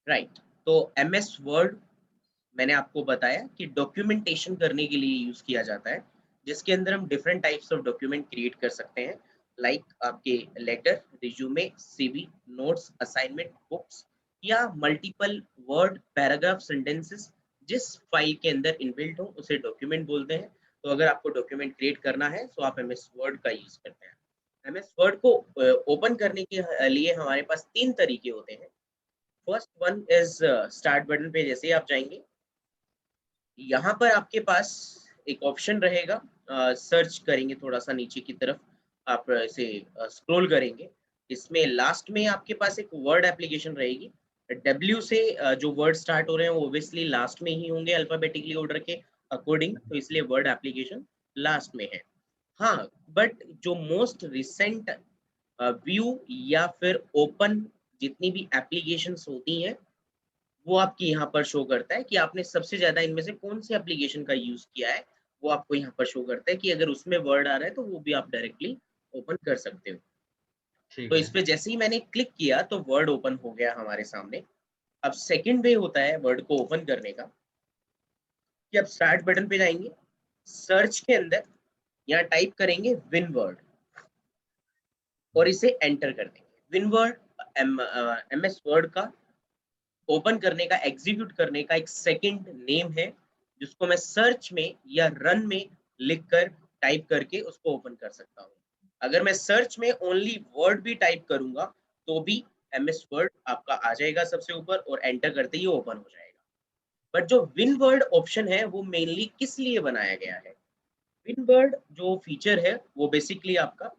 Right. तो MS word मैंने आपको बताया कि डॉक्यूमेंटेशन करने के लिए यूज़ किया जाता है, जिसके अंदर हम different types of document create कर सकते हैं, लाइक आपके letter, resume, CV, notes, assignment, books या मल्टीपल वर्ड, पैराग्राफ, सेंटेंसेस जिस फाइल के अंदर इनबिल्ट हो उसे डॉक्यूमेंट बोलते हैं। तो अगर आपको डॉक्यूमेंट क्रिएट करना है तो आप एमएस वर्ड का यूज़ करते हैं। एमएस वर्ड को ओपन करने के लिए हमारे पास 3 तरीके होते हैं। First one is start button पे जैसे ही आप जाएँगे, यहाँ पर आपके पास एक ऑप्शन रहेगा, सर्च करेंगे थोड़ा-सा नीचे की तरफ, आप इसे स्क्रॉल करेंगे। इसमें लास्ट में आपके पास एक वर्ड एप्लीकेशन रहेगी। डब्ल्यू से जो वर्ड स्टार्ट हो रहे हैं वो ऑब्वियसली लास्ट में ही होंगे अल्फाबेटिकली ऑर्डर के अकॉर्डिंग, तो इसलिए वर्ड एप्लीकेशन लास्ट में है। हाँ, बट जो मोस्ट रिसेंट व्यू या फिर ओपन जितनी भी एप्लीकेशंस होती हैं, वो आपकी यहाँ पर शो करता है कि आपने सबसे ज़्यादा इनमें से कौन-सी एप्लीकेशन का यूज़ किया है, वो आपको यहाँ पर शो करता है कि अगर उसमें वर्ड आ रहा है, तो वो भी आप डायरेक्टली ओपन कर सकते हो। तो ठीक इस है। पे जैसे ही मैंने क्लिक किया, तो वर्ड ओपन हो गया हमारे सामने। अब सेकंड वे होता है वर्ड को ओपन करने का, कि आप स्टार्ट बटन पे जाएँगे, सर्च के अंदर यहाँ टाइप करेंगे विनवर्ड और इसे एंटर कर देंगे। विनवर्ड एमएस वर्ड का ओपन करने का, एग्ज़ीक्यूट करने का एक सेकंड नेम है, जिसको मैं सर्च में या रन में लिखकर टाइप करके उसको ओपन कर सकता हूँ। अगर मैं सर्च में ओनली वर्ड भी टाइप करूँगा, तो भी एमएस वर्ड आपका आ जाएगा सबसे ऊपर और एंटर करते ही ओपन हो जाएगा। बट जो विन वर्ड ऑप्शन है, वो मेनली किस लिए बनाया गया है? विन वर्ड जो फीचर है, वो बेसिकली आपका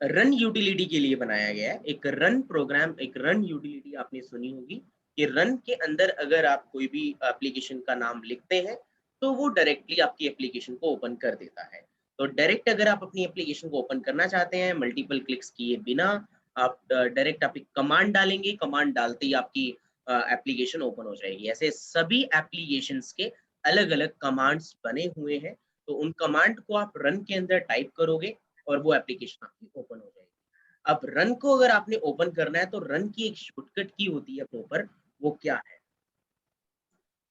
रन यूटिलिटी के लिए बनाया गया है। एक रन प्रोग्राम, एक रन यूटिलिटी आपने सुनी होगी कि रन के अंदर अगर आप कोई भी एप्लीकेशन का नाम लिखते हैं, तो वो डायरेक्टली आपकी एप्लीकेशन को ओपन कर देता है। तो डायरेक्ट अगर आप अपनी एप्लीकेशन को ओपन करना चाहते हैं, मल्टीपल क्लिक्स किए बिना, आप डायरेक्ट आप एक कमांड डालेंगे, कमांड डालते ही आपकी एप्लीकेशन ओपन हो जाएगी। ऐसे सभी एप्लीकेशंस के अलग-अलग कमांड्स बने हुए हैं, तो उन कमांड को आप रन के अंदर टाइप करोगे और वो एप्लीकेशन आपकी ओपन हो जाएगी। अब रन को अगर आपने ओपन करना है, तो रन की एक शॉर्टकट की होती है प्रॉपर, वो क्या है?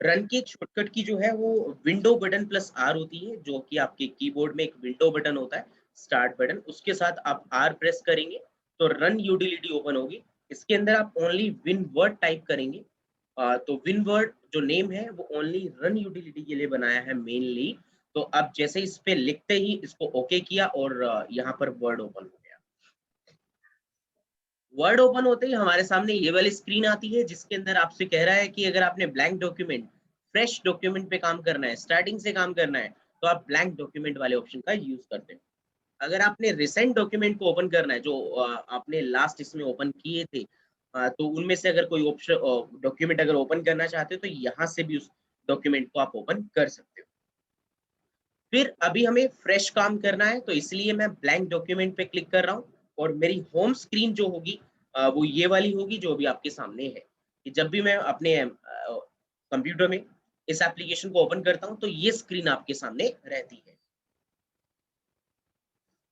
रन की एक शॉर्टकट की जो है वो विंडो बटन प्लस आर होती है, जो कि आपके कीबोर्ड में एक विंडो बटन होता है, स्टार्ट बटन, उसके साथ आप आर प्रेस करेंगे, तो रन यूटिलिटी ओपन होगी। इसके अंदर आप ओनली विन वर्ड टाइप करेंगे। तो विन वर्ड जो नेम है वो ओनली रन यूटिलिटी के लिए बनाया है मेनली। तो अब जैसे इस पे लिखते ही इसको ओके किया और यहाँ पर वर्ड ओपन हो गया। वर्ड ओपन होते ही हमारे सामने ये वाली स्क्रीन आती है, जिसके अंदर आपसे कह रहा है कि अगर आपने ब्लैंक डॉक्यूमेंट, फ्रेश डॉक्यूमेंट पे काम करना है, स्टार्टिंग से काम करना है, तो आप ब्लैंक डॉक्यूमेंट वाले ऑप्शन का यूज़ करते हो। अगर आपने रिसेंट डॉक्यूमेंट को ओपन करना है, जो आपने लास्ट इसमें ओपन किए थे, तो उनमें से अगर कोई ऑप्शन डॉक्यूमेंट अगर ओपन करना चाहते हो, तो यहाँ से भी उस डॉक्यूमेंट को आप ओपन कर सकते हो। फिर अभी हमें फ्रेश काम करना है, तो इसलिए मैं ब्लैंक डॉक्यूमेंट पे क्लिक कर रहा हूँ और मेरी होम स्क्रीन जो होगी, वो ये वाली होगी जो अभी आपके सामने है। कि जब भी मैं अपने कंप्यूटर में इस एप्लीकेशन को ओपन करता हूँ, तो ये स्क्रीन आपके सामने रहती है।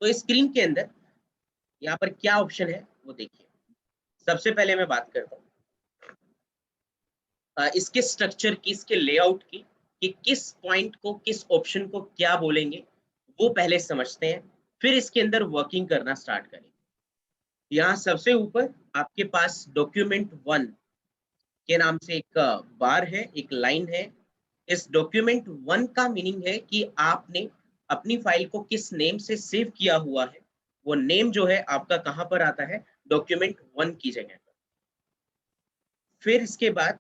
तो इस स्क्रीन के अंदर यहाँ पर क्या ऑप्शन है, वो देखिए। सबसे पहले मैं बात करता हूँ इसके स्ट्रक्चर की, इसके लेआउट की, कि किस पॉइंट को, किस ऑप्शन को क्या बोलेंगे, वो पहले समझते हैं। फिर इसके अंदर वर्किंग करना स्टार्ट करेंगे। यहाँ सबसे ऊपर आपके पास डॉक्यूमेंट 1 के नाम से एक बार है, एक लाइन है। इस डॉक्यूमेंट 1 का मीनिंग है कि आपने अपनी फाइल को किस नेम से सेव किया हुआ है। वो नेम जो है आपका कहाँ पर आता है? डॉक्यूमेंट 1 की जगह पर। फिर इसके बाद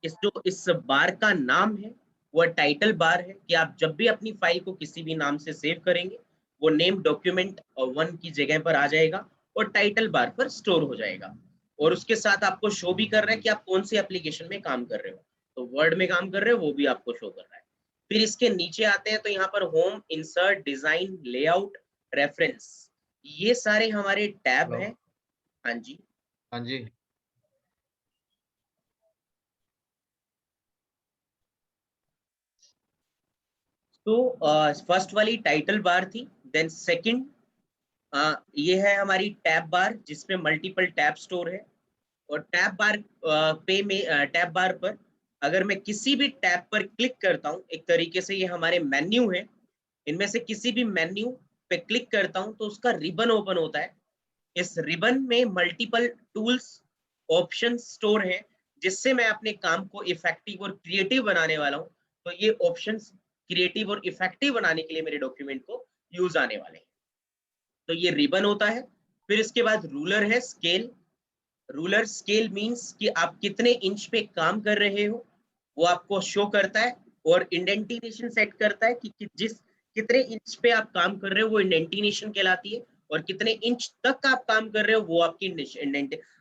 इस बार का नाम है, वो टाइटल बार है कि आप जब भी अपनी फाइल को किसी भी नाम से सेव करेंगे, वो नेम डॉक्यूमेंट 1 की जगह पर आ जाएगा और टाइटल बार पर स्टोर हो जाएगा। और उसके साथ आपको शो भी कर रहा है कि आप कौन सी एप्लीकेशन में काम कर रहे हो। तो वर्ड में काम कर रहे हो, वो भी आपको शो कर रहा है। फिर इसके नीचे आते हैं, तो यहाँ पर home, insert, design, layout, reference, ये सारे हमारे टैब हेलो। हैं। हाँ जी। हाँ जी। तो फर्स्ट वाली टाइटल बार थी, देन सेकंड ये है हमारी टैब बार जिसमें मल्टीपल टैब स्टोर है। और टैब बार पर अगर मैं किसी भी टैब पर क्लिक करता हूँ, एक तरीके से ये हमारे मेन्यू है, इनमें से किसी भी मेन्यू पे क्लिक करता हूँ तो उसका रिबन ओपन होता है। इस रिबन में मल्टीपल टूल्स, ऑप्शन स्टोर है, जिससे मैं अपने काम को इफेक्टिव और क्रिएटिव बनाने वाला हूँ। तो ये ऑप्शंस क्रिएटिव और इफेक्टिव बनाने के लिए मेरे डॉक्यूमेंट को यूज आने वाले हैं। तो ये रिबन होता है। फिर इसके बाद रूलर है, स्केल। रूलर स्केल मींस कि आप कितने इंच पे काम कर रहे हो वो आपको शो करता है, और इंडेंटिनेशन सेट करता है कि जिस कितने इंच पे आप काम कर रहे हो वो इंडेंटिनेशन कहलाती है, और कितने इंच तक आप काम कर रहे हो वो आपकी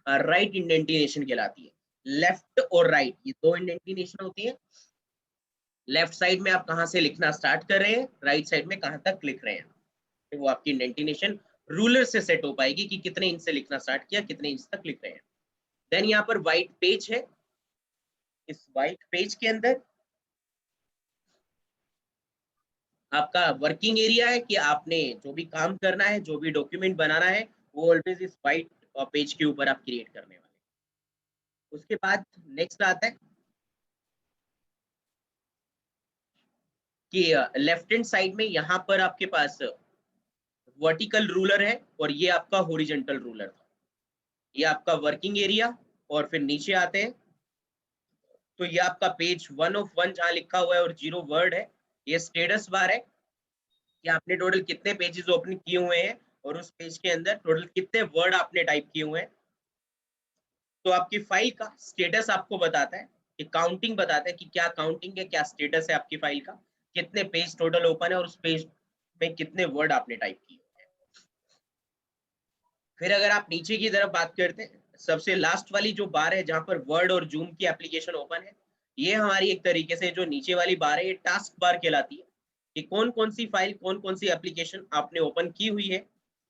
राइट इंडेंटिनेशन कहलाती है। लेफ्ट और राइट ये दो इंडेंटिनेशन होती है। लेफ्ट साइड में आप कहाँ से लिखना स्टार्ट कर रहे हैं, राइट साइड में कहाँ तक लिख रहे हैं, तो वो आपकी इंडेंटिनेशन रूलर से सेट हो पाएगी कि कितने इंच से लिखना स्टार्ट किया, कितने इंच तक लिख रहे हैं। देन यहाँ पर व्हाइट पेज है। इस व्हाइट पेज के अंदर आपका वर्किंग एरिया है कि आपने जो भी काम करना है, जो भी डॉक्यूमेंट बनाना है, वो ऑलवेज इस व्हाइट पेज के ऊपर आप क्रिएट करने वाले हैं। उसके बाद नेक्स्ट आता है कि लेफ्ट हैंड साइड में यहाँ पर आपके पास वर्टिकल रूलर है, और ये आपका हॉरिजॉन्टल रूलर था। ये आपका वर्किंग एरिया। और फिर नीचे आते हैं तो ये आपका पेज 1 of 1 जहाँ लिखा हुआ है और 0 वर्ड है, ये स्टेटस बार है कि आपने टोटल कितने पेजेस ओपन किए हुए हैं, और उस पेज के अंदर टोटल कितने वर्ड आपने टाइप किए हुए हैं। तो आपकी फाइल का स्टेटस आपको बताता है, कि काउंटिंग बताता है कि क्या काउंटिंग है, क्या स्टेटस है आपकी फाइल का, कितने पेज टोटल ओपन है और उस पेज में कितने वर्ड आपने टाइप किए। फिर अगर आप नीचे की तरफ बात करते हैं, सबसे लास्ट वाली जो बार है जहां पर वर्ड और जूम की एप्लीकेशन ओपन है, ये हमारी एक तरीके से जो नीचे वाली बार है ये टास्क बार कहलाती है, कि कौन कौन सी फाइल, कौन कौन सी एप्लीकेशन आपने ओपन की हुई है,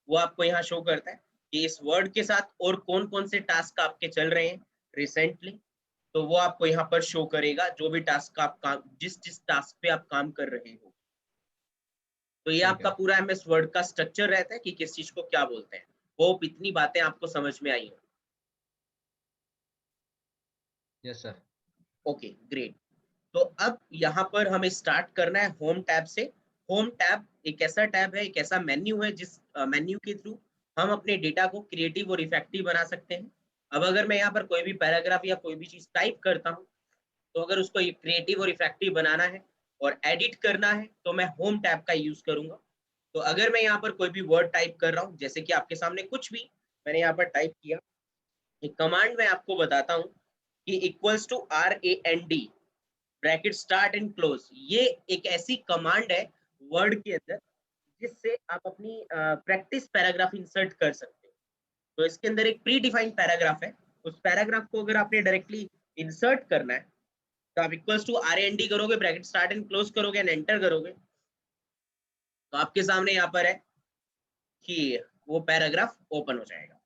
वो आपको यहाँ शो करता है कि इस वर्ड के साथ और कौन कौन से टास्क आपके चल रहे हैं रिसेंटली। तो वो आपको यहाँ पर शो करेगा, जो भी टास्क आप काम, जिस जिस टास्क पे आप काम कर रहे हो। तो ये ठीक आपका है। पूरा एमएस वर्ड का स्ट्रक्चर रहता है कि किस चीज को क्या बोलते हैं। होप इतनी बातें आपको समझ में आई हो। Yes sir. Okay great. तो अब यहाँ पर हमें स्टार्ट करना है होम टैब से। होम टैब एक ऐसा टैब है, एक ऐसा मेन्यू है जिस मेन्यू के थ्रू हम अपने डेटा को क्रिएटिव और इफेक्टिव बना सकते हैं। अब अगर मैं यहाँ पर कोई भी पैराग्राफ या कोई भी चीज टाइप करता हूँ, तो अगर उसको क्रिएटिव और इफेक्टिव बनाना है और एडिट करना है तो मैं होम टैब का यूज करूंगा। तो अगर मैं यहाँ पर कोई भी वर्ड टाइप कर रहा हूँ, जैसे कि आपके सामने कुछ भी मैंने यहाँ पर टाइप किया, एक कमांड मैं आपको बताता हूँ कि equals to RAND bracket start end close, ये एक ऐसी कमांड है वर्ड के अंदर जिससे आप अपनी प्रैक्टिस पैराग्राफ इंसर्ट कर सकते हो। तो इसके अंदर एक प्री डिफाइंड पैराग्राफ है, उस पैराग्राफ को अगर आपने डायरेक्टली इंसर्ट करना है तो आप इक्वल्स टू RAND करोगे, ब्रैकेट स्टार्ट एंड क्लोज करोगे एंड एंटर करोगे, तो आपके सामने यहाँ पर है कि वो पैराग्राफ ओपन हो जाएगा।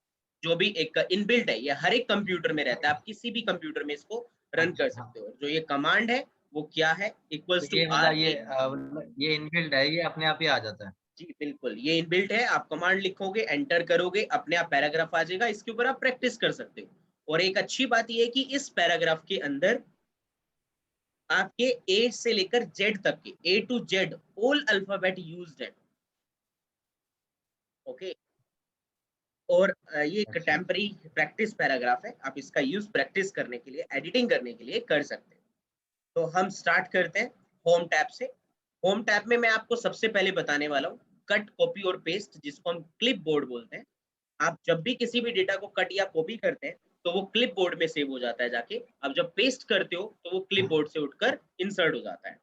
जो भी एक इनबिल्ट है, ये हर एक कंप्यूटर में रहता है, आप किसी भी कंप्यूटर में इसको रन अच्छा कर हाँ। सकते हो। जो ये कमांड है वो क्या है, तो इक्वल्स टू ये आर मतलब ए ये इनबिल्ट है, ये अपने आप ही आ जाता है। जी बिल्कुल, ये इनबिल्ट है। आप कमांड लिखोगे, एंटर करोगे, अपने आप पैराग्राफ आ जाएगा, इसके ऊपर आप प्रैक्टिस कर सकते हो। और एक अच्छी बात ये है कि इस पैराग्राफ के अंदर आपके ए से लेकर जेड तक के A to Z all alphabet used है। ओके। और ये एक अच्छा। टेम्पररी प्रैक्टिस पैराग्राफ है, आप इसका यूज प्रैक्टिस करने के लिए, एडिटिंग करने के लिए कर सकते हैं। तो हम स्टार्ट करते हैं होम टैब से। होम टैब में मैं आपको सबसे पहले बताने वाला हूँ कट, कॉपी और पेस्ट, जिसको हम क्लिप बोर्ड बोलते हैं। आप जब भी किसी भी डेटा को कट या कॉपी करते हैं तो वो क्लिप बोर्ड में सेव हो जाता है जाके। अब जब पेस्ट करते हो तो वो क्लिप बोर्ड से उठकर इंसर्ट हो जाता है।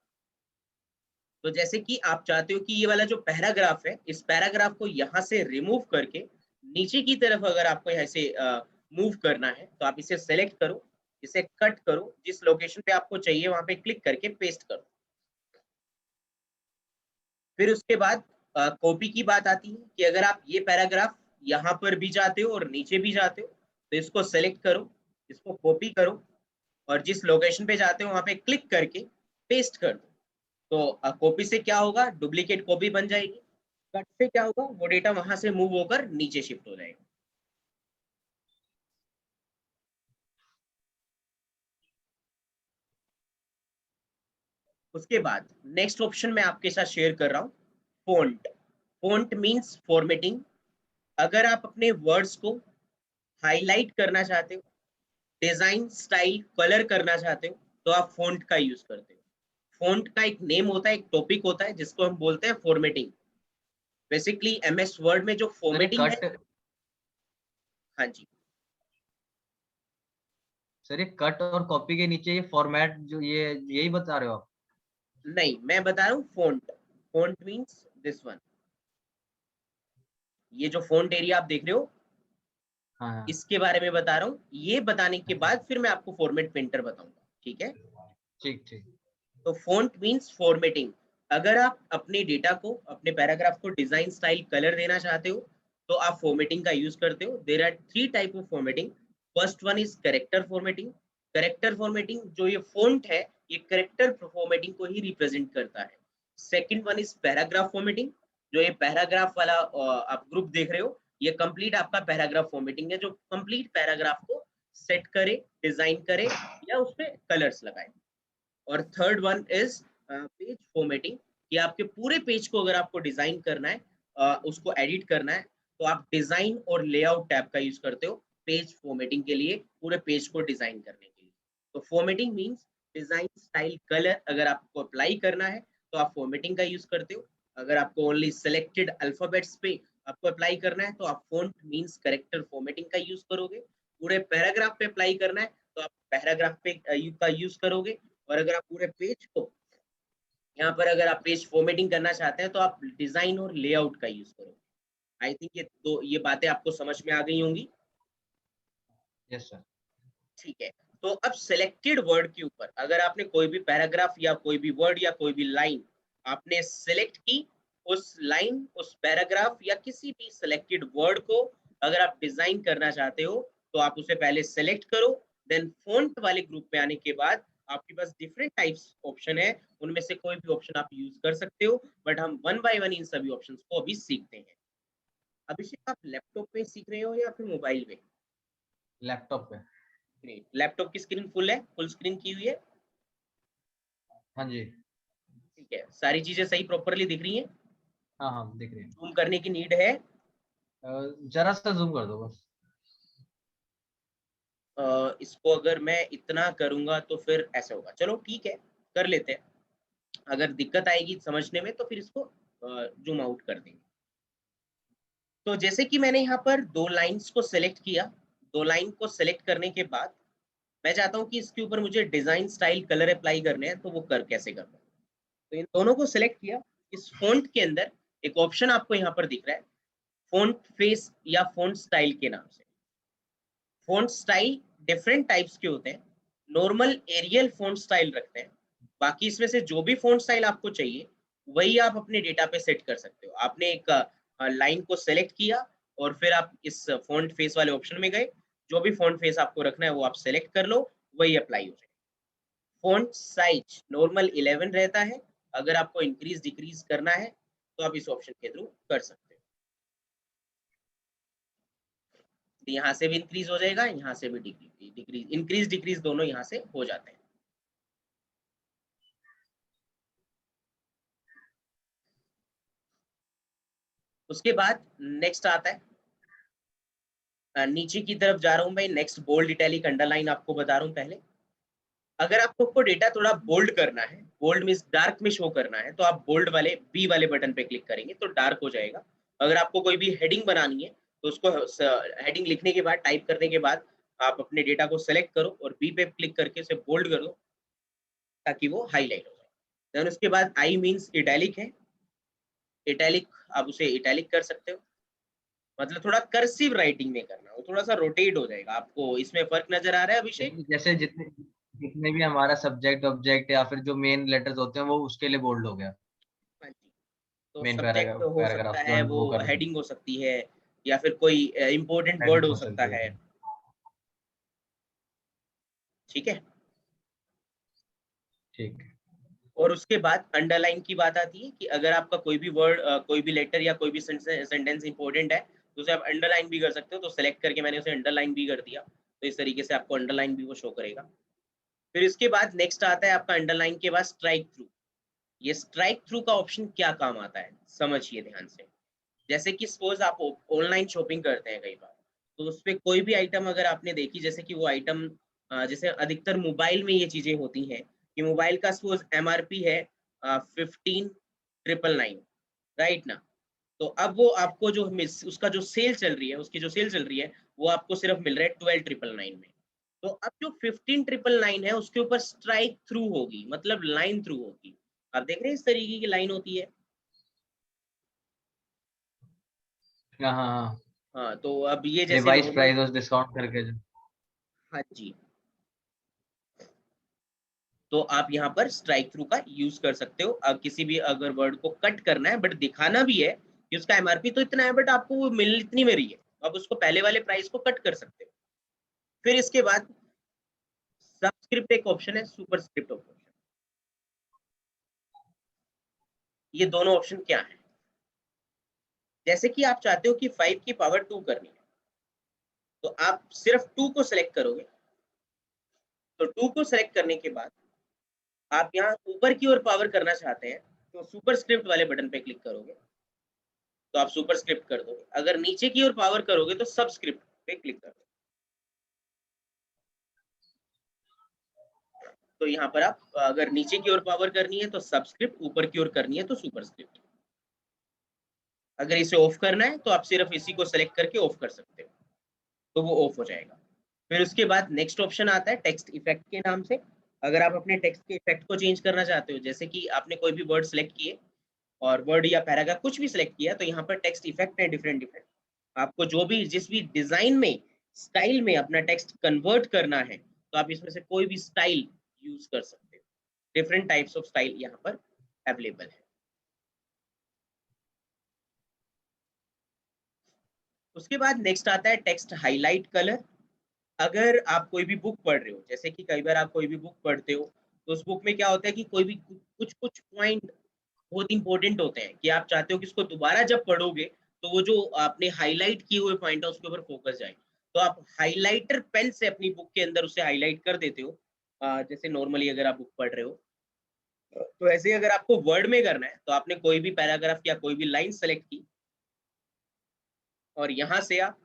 तो जैसे कि आप चाहते हो कि ये वाला जो पैराग्राफ है, इस पैराग्राफ को यहाँ से रिमूव करके नीचे की तरफ अगर आपको यहाँ से मूव करना है तो आप इसे सेलेक्ट करो, इसे कट करो, जिस लोकेशन पे आपको चाहिए वहां पे क्लिक करके पेस्ट करो। फिर उसके बाद कॉपी की बात आती है कि अगर आप ये पैराग्राफ यहाँ पर भी जाते हो और नीचे भी जाते हो तो इसको सेलेक्ट करो, इसको कॉपी करो, और जिस लोकेशन पे जाते हो वहां पे क्लिक करके पेस्ट कर दो। तो कॉपी से क्या होगा, डुप्लीकेट कॉपी बन जाएगी। कट से क्या होगा, वो डेटा वहां से मूव होकर नीचे शिफ्ट हो जाएगा। उसके बाद नेक्स्ट ऑप्शन मैं आपके साथ शेयर कर रहा हूँ, फॉन्ट। Font means formatting. अगर आप अपने वर्ड्स को हाईलाइट करना चाहते हो, डिजाइन स्टाइल कलर करना चाहते हो, तो आप फॉन्ट का यूज करते हो। फॉन्ट का एक नेम होता है, एक टॉपिक होता है जिसको हम बोलते हैं फॉर्मेटिंग। बेसिकली एमएस वर्ड में जो सर ये फॉर्मेटिंग है, कट हाँ जी, सर ये कट और कॉपी के नीचे ये फॉर्मेट जो ये यही बता रहे हो आप? नहीं मैं बता रहा हूँ font. Font means this one, ये जो फॉन्ट एरिया आप देख रहे हो, हाँ हाँ। इसके बारे में बता रहा हूँ। ये बताने के अच्छा, बाद फिर मैं आपको फॉर्मेट पेंटर बताऊंगा, ठीक है। ठीक ठीक। तो फॉन्ट मीन्स फॉर्मेटिंग। अगर आप अपने डेटा को, अपने पैराग्राफ को डिजाइन स्टाइल कलर देना चाहते हो, तो आप फॉर्मेटिंग का यूज करते हो। There are 3 type of formatting. First one is character formatting. Character formatting, जो ये फॉन्ट है, ये करेक्टर फॉर्मेटिंग को ही रिप्रेजेंट करता है। Second one is paragraph formatting. जो ये पैराग्राफ वाला आप ग्रुप देख रहे हो, ये कंप्लीट आपका पैराग्राफ फॉर्मेटिंग है, जो कंप्लीट पैराग्राफ को सेट करे, डिजाइन करे या उसपे कलर्स लगाए। और third one is page formatting, कि आपके पूरे पेज को अगर आपको डिजाइन करना है, उसको एडिट करना है, तो आप डिजाइन और लेआउट टैब का यूज करते हो पेज फॉर्मेटिंग के लिए, पूरे पेज को डिजाइन करने के लिए। तो formatting means design style colour. अगर आपको अप्लाई करना है तो आप फॉर्मेटिंग का यूज करते हो। अगर आपको ओनली सिलेक्टेड अल्फाबेट्स पे आपको अप्लाई करना है, तो आप फॉन्ट मींस करेक्टर फॉर्मेटिंग का यूज करोगे। पूरे पैराग्राफ पे अप्लाई करना है, तो आप पैराग्राफ पे का यूज करोगे। और अगर आप पूरे पेज को, यहाँ पर अगर आप पेज फॉर्मेटिंग करना चाहते हैं, तो आप डिजाइन और लेआउट का यूज करो। आई थिंक ये बातें आपको समझ में आ गई होंगी। Yes sir. ठीक है। तो अब सिलेक्टेड वर्ड के ऊपर, अगर आपने कोई भी पैराग्राफ या कोई भी वर्ड या कोई भी लाइन आपने सिलेक्ट की, उस लाइन, उस पैराग्राफ या किसी भी सिलेक्टेड वर्ड को अगर आप डिजाइन करना चाहते हो, तो आप उसे पहले सेलेक्ट करो। देन फॉन्ट वाले ग्रुप में आने के बाद आपके पास डिफरेंट टाइप्स ऑप्शन है, उनमें से कोई भी ऑप्शन आप यूज कर सकते हो। बट हम वन बाय वन इन सभी ऑप्शंस को अभी सीखते हैं। अभिषेक, आप लैपटॉप पे सीख रहे हो या फिर मोबाइल पे? लैपटॉप पे। ग्रेट। लैपटॉप की स्क्रीन फुल है, फुल स्क्रीन की हुई है? हाँ जी। ठीक है, सारी चीजें सही प्रॉपरली दिख रही हैं? हाँ हाँ दिख रही है। जूम करने की नीड है? जरा सा जूम कर दो बस। इसको अगर मैं इतना करूंगा तो फिर ऐसा होगा। चलो ठीक है, कर लेते हैं। अगर दिक्कत आएगी समझने में तो फिर इसको जूम आउट कर देंगे। तो जैसे कि मैंने यहाँ पर दो लाइंस को सिलेक्ट किया, दो लाइन को सिलेक्ट करने के बाद मैं चाहता हूँ कि इसके ऊपर मुझे डिजाइन स्टाइल कलर अप्लाई करने हैं, तो वो कर कैसे करना है। तो इन दोनों को सिलेक्ट किया। इस फॉन्ट के अंदर एक ऑप्शन आपको यहाँ पर दिख रहा है, फॉन्ट फेस या फॉन्ट स्टाइल के नाम से। फॉन्ट स्टाइल डिफरेंट टाइप्स के होते हैं। नॉर्मल एरियल फॉन्ट स्टाइल रखते हैं। बाकी इसमें से जो भी फॉन्ट स्टाइल आपको चाहिए, वही आप अपने डेटा पे सेट कर सकते हो। आपने एक लाइन को सेलेक्ट किया और फिर आप इस फॉन्ट फेस वाले ऑप्शन में गए, जो भी फॉन्ट फेस आपको रखना है वो आप सेलेक्ट कर लो, वही अप्लाई हो जाए। फॉन्ट साइज नॉर्मल 11 रहता है। अगर आपको इंक्रीज डिक्रीज करना है, तो आप इस ऑप्शन के थ्रू कर सकते हो। तो यहाँ से भी इंक्रीज हो जाएगा, यहाँ से भी डिक्रीज, इंक्रीज डिक्रीज दोनों यहाँ से हो जाते हैं। उसके बाद नेक्स्ट आता है, नीचे की तरफ जा रहा हूं मैं। नेक्स्ट बोल्ड इटैलिक अंडरलाइन आपको बता रहा हूं पहले। अगर आपको डेटा थोड़ा बोल्ड करना है, बोल्ड मीन्स डार्क में शो करना है, तो आप बोल्ड वाले बी वाले बटन पे क्लिक करेंगे तो डार्क हो जाएगा। अगर आपको कोई भी हेडिंग बनानी है, तो उसको हेडिंग लिखने के बाद, टाइप करने के बाद आप अपने डेटा को सेलेक्ट करो और बी पे क्लिक करके उसे बोल्ड कर दो, ताकि वो हाईलाइट हो जाए। देन उसके बाद आई मीन्स इटैलिक है। इटैलिक, आप उसे इटैलिक कर सकते हो, मतलब थोड़ा कर्सिव राइटिंग में करना, वो थोड़ा सा रोटेट हो जाएगा। आपको इसमें फर्क नजर आ रहा है अभिषेक? जैसे जितने जितने भी हमारा सब्जेक्ट ऑब्जेक्ट या फिर जो मेन लेटर्स होते हैं वो उसके लिए बोल्ड हो गया। हाँ जी। तो मेन सब्जेक्ट पैराग्राफ हो सकता पैराग्राफ जो है, हम वो वो कर रहे थे। हेडिंग हो सकती है, या फिर कोई इंपॉर्टेंट वर्ड हेडिंग हो हो सकता सकती है। है। ठीक है। ठीक है। और उसके बाद अंडरलाइन की बात आती है कि अगर आपका कोई भी वर्ड, कोई भी लेटर या कोई भी सेंटेंस इंपॉर्टेंट है, तो उसे आप अंडरलाइन भी कर सकते हो। तो सेलेक्ट करके मैंने उसे अंडरलाइन भी कर दिया, तो इस तरीके से आपको अंडरलाइन भी वो शो करेगा। फिर इसके बाद नेक्स्ट आता है आपका अंडरलाइन के बाद स्ट्राइक थ्रू। ये स्ट्राइक थ्रू का ऑप्शन क्या काम आता है समझिए ध्यान से। जैसे कि सपोज आप ऑनलाइन शॉपिंग करते हैं कई बार, तो उसपे कोई भी आइटम अगर आपने देखी, जैसे कि वो आइटम जैसे अधिकतर मोबाइल में ये चीजें होती हैं कि मोबाइल का सपोज एमआरपी है 15,999, राइट ना। तो अब वो आपको जो उसका जो सेल चल रही है, उसकी जो सेल चल रही है, वो आपको सिर्फ मिल रहा है 12,999 में। तो अब जो 15,999 है उसके ऊपर स्ट्राइक थ्रू होगी, मतलब लाइन थ्रू होगी। आप देख रहे हैं इस तरीके की लाइन होती है। हाँ हाँ हाँ, हाँ, तो अब ये जैसे रिवाइज नॉर्मल, प्राइस और डिस्काउंट करके जो। हाँ जी, तो आप यहाँ पर स्ट्राइक थ्रू का यूज कर सकते हो। अब किसी भी अगर वर्ड को कट करना है बट दिखाना भी है कि उसका एमआरपी तो इतना है बट आपको वो मिल इतनी में रही है, आप उसको पहले वाले प्राइस को कट कर सकते हो। फिर इसके बाद सबस्क्रिप्ट एक ऑप्शन है, सुपरस्क्रिप्ट ऑप्शन। ये दोनों ऑप्शन क्या है? जैसे कि आप चाहते हो कि 5 की पावर 2 करनी है, तो आप सिर्फ 2 को सिलेक्ट करोगे। तो 2 को सिलेक्ट करने के बाद आप यहाँ ऊपर की ओर पावर करना चाहते हैं, तो सुपरस्क्रिप्ट वाले बटन पे क्लिक करोगे, तो आप सुपरस्क्रिप्ट कर दोगे। अगर नीचे की ओर पावर करोगे तो सबस्क्रिप्ट पे क्लिक कर दो। तो यहाँ पर आप अगर नीचे की ओर पावर करनी है तो सबस्क्रिप्ट, ऊपर की ओर करनी है तो सुपरस्क्रिप्ट। अगर इसे ऑफ करना है तो आप सिर्फ इसी को सेलेक्ट करके ऑफ कर सकते हो, तो वो ऑफ हो जाएगा। फिर उसके बाद नेक्स्ट ऑप्शन आता है टेक्स्ट इफेक्ट के नाम से। अगर आप अपने टेक्स्ट के इफेक्ट को चेंज करना चाहते हो, जैसे कि आपने कोई भी वर्ड सेलेक्ट किए और वर्ड या पैराग्राफ कुछ भी सिलेक्ट किया, तो यहाँ पर टेक्स्ट इफेक्ट है डिफरेंट डिफरेंट। आपको जो भी जिस भी डिजाइन में, स्टाइल में अपना टेक्स्ट कन्वर्ट करना है, तो आप इसमें से कोई भी स्टाइल यूज कर सकते हो। डिफरेंट टाइप्स ऑफ स्टाइल यहाँ पर अवेलेबल है। उसके बाद नेक्स्ट आता है टेक्स्ट हाईलाइट कलर। अगर आप कोई भी बुक पढ़ रहे हो, जैसे कि कई बार आप कोई भी बुक पढ़ते हो, तो उस बुक में क्या होता है कि कोई भी कुछ कुछ पॉइंट बहुत इंपॉर्टेंट होते हैं कि आप चाहते हो कि इसको दोबारा जब पढ़ोगे तो वो जो आपने हाईलाइट किए हुए पॉइंट है उसके ऊपर फोकस जाए। तो आप हाइलाइटर पेन से अपनी बुक के अंदर उसे हाईलाइट कर देते हो। जैसे नॉर्मली अगर आप बुक पढ़ रहे हो, तो ऐसे ही अगर आपको वर्ड में करना है, तो आपने कोई भी पैराग्राफ या कोई भी लाइन सेलेक्ट की और यहाँ से आप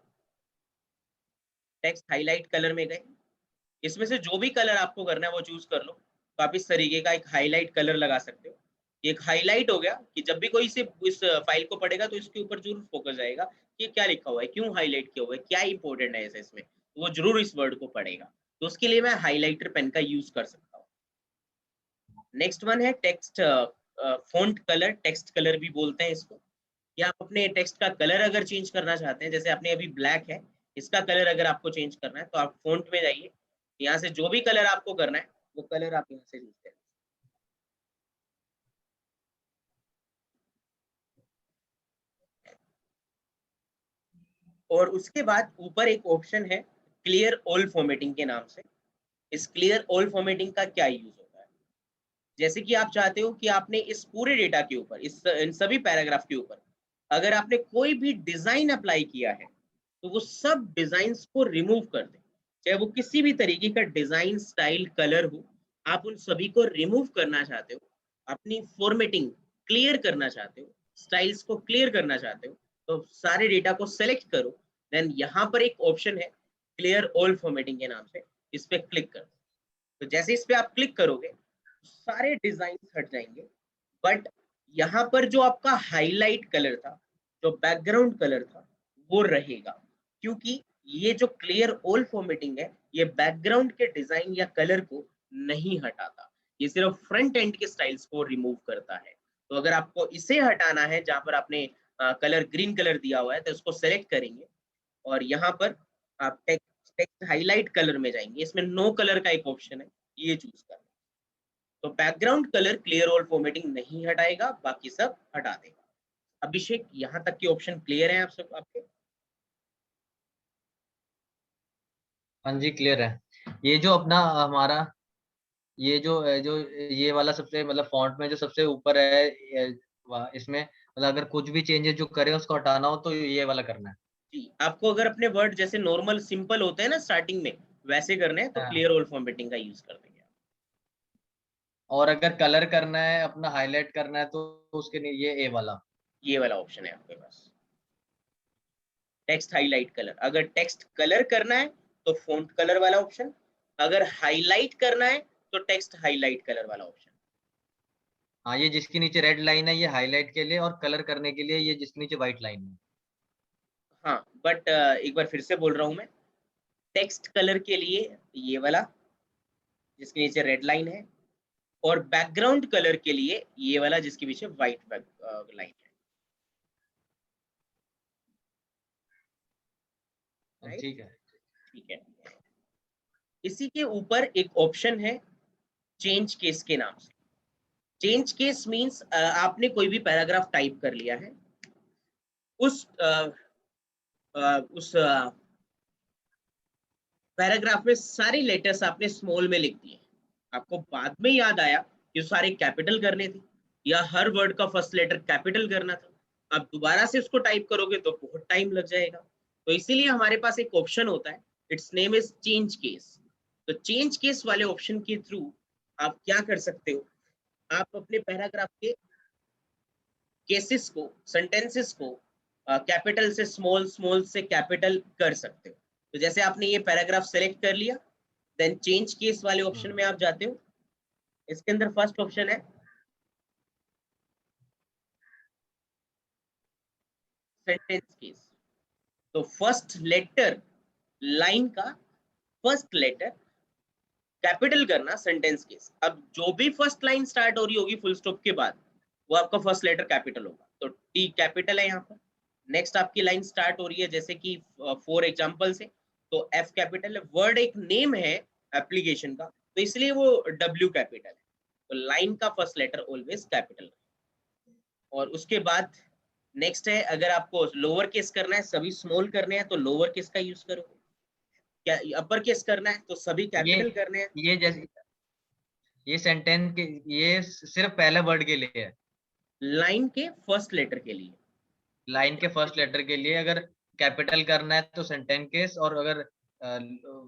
टेक्स्ट हाईलाइट कलर में गए। इसमें से जो भी कलर आपको करना है वो चूज कर लो। तो आप इस तरीके का एक हाईलाइट कलर लगा सकते हो। एक हाईलाइट हो गया कि जब भी कोई इस फाइल को पढ़ेगा तो इसके ऊपर जरूर फोकस जाएगा कि क्या लिखा हुआ है, क्यों हाईलाइट किया हुआ है, क्या इंपॉर्टेंट है ऐसे इसमें, तो वो जरूर इस वर्ड को पढ़ेगा। तो उसके लिए मैं हाईलाइटर पेन का यूज कर सकता हूँ। नेक्स्ट वन है text font colour, text colour भी बोलते हैं इसको। या आप अपने टेक्स्ट का कलर अगर चेंज करना चाहते हैं, जैसे आपने अभी ब्लैक है, इसका कलर अगर आपको चेंज करना है तो आप फॉन्ट में जाइए, यहाँ से जो भी कलर आपको करना है वो कलर आप यहाँ से यूज करें। और उसके बाद ऊपर एक ऑप्शन है क्लियर ऑल फॉर्मेटिंग के नाम से। इस क्लियर ऑल फॉर्मेटिंग का क्या यूज होता है? जैसे कि आप चाहते हो कि आपने इस पूरे डेटा के ऊपर, इस इन सभी पैराग्राफ के ऊपर अगर आपने कोई भी डिजाइन अप्लाई किया है, तो वो सब डिजाइन को रिमूव कर दे। चाहे वो किसी भी तरीके का डिजाइन, स्टाइल, कलर हो, आप उन सभी को रिमूव करना चाहते हो, अपनी फॉर्मेटिंग क्लियर करना चाहते हो, स्टाइल्स को क्लियर करना चाहते हो, तो सारे डेटा को सेलेक्ट करो। देन यहाँ पर एक ऑप्शन है क्लियर ऑल फॉर्मेटिंग के नाम से, इस पे क्लिक करो। तो जैसे इस पे आप क्लिक करोगे सारे डिजाइन हट जाएंगे, बट यहाँ पर जो आपका हाईलाइट कलर था, जो बैकग्राउंड कलर था, वो रहेगा। क्योंकि ये जो क्लियर ऑल फॉर्मेटिंग है, ये बैकग्राउंड के डिजाइन या कलर को नहीं हटाता, ये सिर्फ फ्रंट एंड के स्टाइल्स को रिमूव करता है। तो अगर आपको इसे हटाना है, जहां पर आपने कलर ग्रीन कलर दिया हुआ है, तो इसको सेलेक्ट करेंगे और यहाँ पर आप टेक्स्ट टेक्स्ट हाईलाइट कलर में जाएंगे, इसमें नो कलर का एक ऑप्शन है, ये चूज करना। तो बैकग्राउंड कलर क्लियर और फॉर्मेटिंग नहीं हटाएगा, बाकी सब हटा देगा। अभिषेक, यहाँ तक के ऑप्शन क्लियर है आप सब आपके? हाँ जी, क्लियर है। ये जो अपना हमारा, ये जो जो ये वाला सबसे मतलब फॉन्ट में जो सबसे ऊपर है, इसमें मतलब अगर कुछ भी चेंजेस जो करे उसको हटाना हो तो ये वाला करना है। जी, आपको अगर अपने वर्ड जैसे नॉर्मल सिंपल होते हैं ना स्टार्टिंग में, वैसे करने हैं तो हाँ क्लियर और फॉर्मेटिंग का यूज कर देंगे। और अगर कलर करना है, अपना हाईलाइट करना है, तो उसके लिए ये ये वाला ऑप्शन है आपके पास, टेक्स्ट हाईलाइट कलर। अगर टेक्स्ट कलर करना है तो फॉन्ट कलर वाला ऑप्शन, अगर हाईलाइट करना है तो टेक्स्ट हाईलाइट कलर वाला ऑप्शन। हाँ, ये जिसके नीचे रेड लाइन है ये हाईलाइट के लिए, और कलर करने के लिए ये जिसके नीचे व्हाइट लाइन है। हाँ बट एक बार फिर से बोल रहा हूँ मैं, टेक्स्ट कलर के लिए ये वाला जिसके नीचे रेड लाइन है, और बैकग्राउंड कलर के लिए ये वाला जिसके पीछे व्हाइट लाइन है। राइट, ठीक है। ठीक है। इसी के ऊपर एक ऑप्शन है चेंज केस के नाम से। चेंज केस मींस आपने कोई भी पैराग्राफ टाइप कर लिया है, उस उस पैराग्राफ में सारी लेटर्स आपने स्मॉल में लिख दिए, आपको बाद में याद आया कि सारे कैपिटल करने थे या हर वर्ड का फर्स्ट लेटर कैपिटल करना था, आप दोबारा से उसको टाइप करोगे तो बहुत टाइम लग जाएगा। तो इसीलिए हमारे पास एक ऑप्शन होता है, it's name is change case. तो चेंज केस वाले ऑप्शन के थ्रू आप क्या कर सकते हो, आप अपने पैराग्राफ के केसेस को, सेंटेंसेस को कैपिटल से स्मॉल, स्मॉल से कैपिटल कर सकते हो। तो जैसे आपने ये पैराग्राफ सेलेक्ट कर लिया, देन चेंज केस वाले ऑप्शन में आप जाते हो। इसके अंदर फर्स्ट ऑप्शन है सेंटेंस केस। तो फर्स्ट लेटर, लाइन का फर्स्ट लेटर कैपिटल करना, सेंटेंस केस। अब जो भी फर्स्ट लाइन स्टार्ट हो रही होगी फुल स्टॉप के बाद, वो आपका फर्स्ट लेटर कैपिटल होगा, तो टी कैपिटल है यहाँ पर। नेक्स्ट आपकी लाइन स्टार्ट हो रही है जैसे कि फॉर एग्जांपल से, तो एफ कैपिटल है। वर्ड एक नेम है एप्लीकेशन का, तो इसलिए वो डब्ल्यू कैपिटल है। तो लाइन का फर्स्ट लेटर ऑलवेज कैपिटल। और उसके बाद नेक्स्ट है, अगर आपको लोअर केस करना है, सभी स्मॉल करने हैं, तो लोअर केस का यूज करो। क्या अपर केस करना है तो सभी ये कैपिटल करने हैं। ये जैसे ये सेंटेंस के, ये सिर्फ पहले वर्ड के लिए है, लाइन के फर्स्ट लेटर के लिए। लाइन के फर्स्ट लेटर के लिए अगर कैपिटल करना है तो सेंटेंस केस, और अगर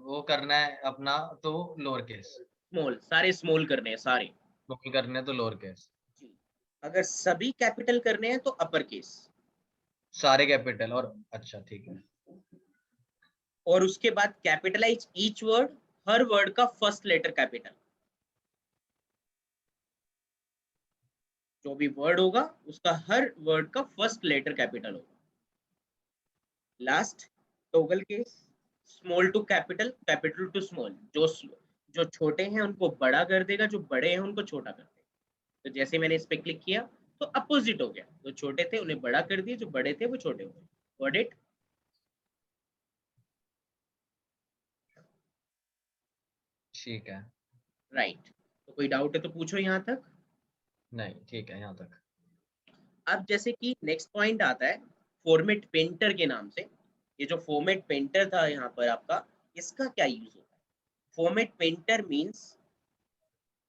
वो करना है अपना तो लोअर केस। स्मॉल, सारे स्मॉल करने हैं सारे। स्मॉल करने हैं तो लोअर केस। जी, अगर सभी कैपिटल करने हैं तो अपर केस। सारे कैपिटल, और अच्छा ठीक है। और उसके बाद कैपिटलाइज ईच वर्ड, हर वर्ड का फर्स्ट लेटर कैपिटल। जो भी वर्ड होगा उसका हर वर्ड का फर्स्ट लेटर कैपिटल होगा। Last toggle case, small to capital, capital to small. जो छोटे हैं उनको बड़ा कर देगा, जो बड़े हैं उनको छोटा कर देगा। तो जैसे मैंने इस पे क्लिक किया तो अपोजिट हो गया, जो छोटे थे उन्हें बड़ा कर दिया, जो बड़े थे वो छोटे हो गए। Got it? ठीक है। राइट। तो कोई डाउट है तो पूछो यहाँ तक। नहीं, ठीक है यहाँ तक। अब जैसे कि नेक्स्ट पॉइंट आता है फॉर्मेट पेंटर के नाम से। ये जो फॉर्मेट पेंटर था यहाँ पर आपका, इसका क्या यूज होता है? Format painter means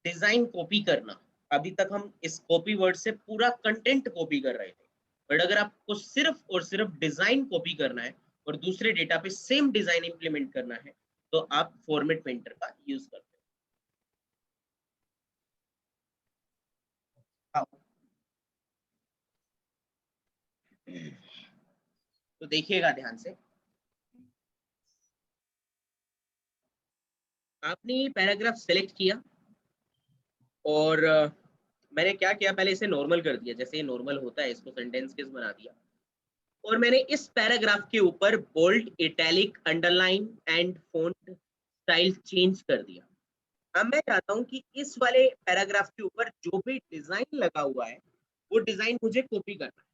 design copy करना। अभी तक हम इस कॉपी वर्ड से पूरा कंटेंट कॉपी कर रहे थे, बट अगर आपको सिर्फ और सिर्फ डिजाइन कॉपी करना है और दूसरे डेटा पे सेम डिजाइन इंप्लीमेंट करना है, तो आप फॉर्मेट पेंटर का यूज करते हो। तो देखिएगा ध्यान से, आपने ये पैराग्राफ सेलेक्ट किया और मैंने क्या किया, पहले इसे नॉर्मल कर दिया, जैसे ये नॉर्मल होता है, इसको सेंटेंस केस बना दिया। और मैंने इस पैराग्राफ के ऊपर bold, italic, underline and font style change कर दिया। अब मैं चाहता हूं कि इस वाले पैराग्राफ के ऊपर जो भी डिजाइन लगा हुआ है वो डिजाइन मुझे कॉपी करना है,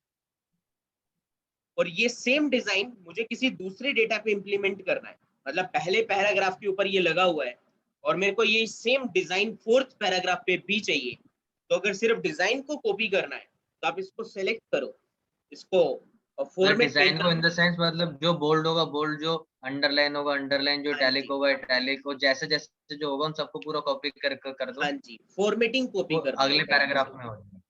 और ये सेम डिजाइन मुझे किसी दूसरे डेटा पे इंप्लीमेंट करना है। मतलब पहले पैराग्राफ के ऊपर ये लगा हुआ है और मेरे को ये सेम डिजाइन फोर्थ पैराग्राफ पे भी चाहिए। तो अगर सिर्फ डिजाइन को कॉपी करना है तो आप इसको सेलेक्ट करो, इसको मतलब फॉर्मेट डिजाइन को पेंटर। इन द सेंस, मतलब जो बोल्ड होगा बोल्ड, जो अंडरलाइन होगा अंडरलाइन, जो हाँ इटैलिक जी, होगा इटैलिक, और जैसे जैसे जो होगा उन सबको पूरा कॉपी कर दो। हाँ जी, फॉर्मेटिंग कॉपी वो करना अगले होता है पैराग्राफ इसे। में हो जाएगा हाँ जी,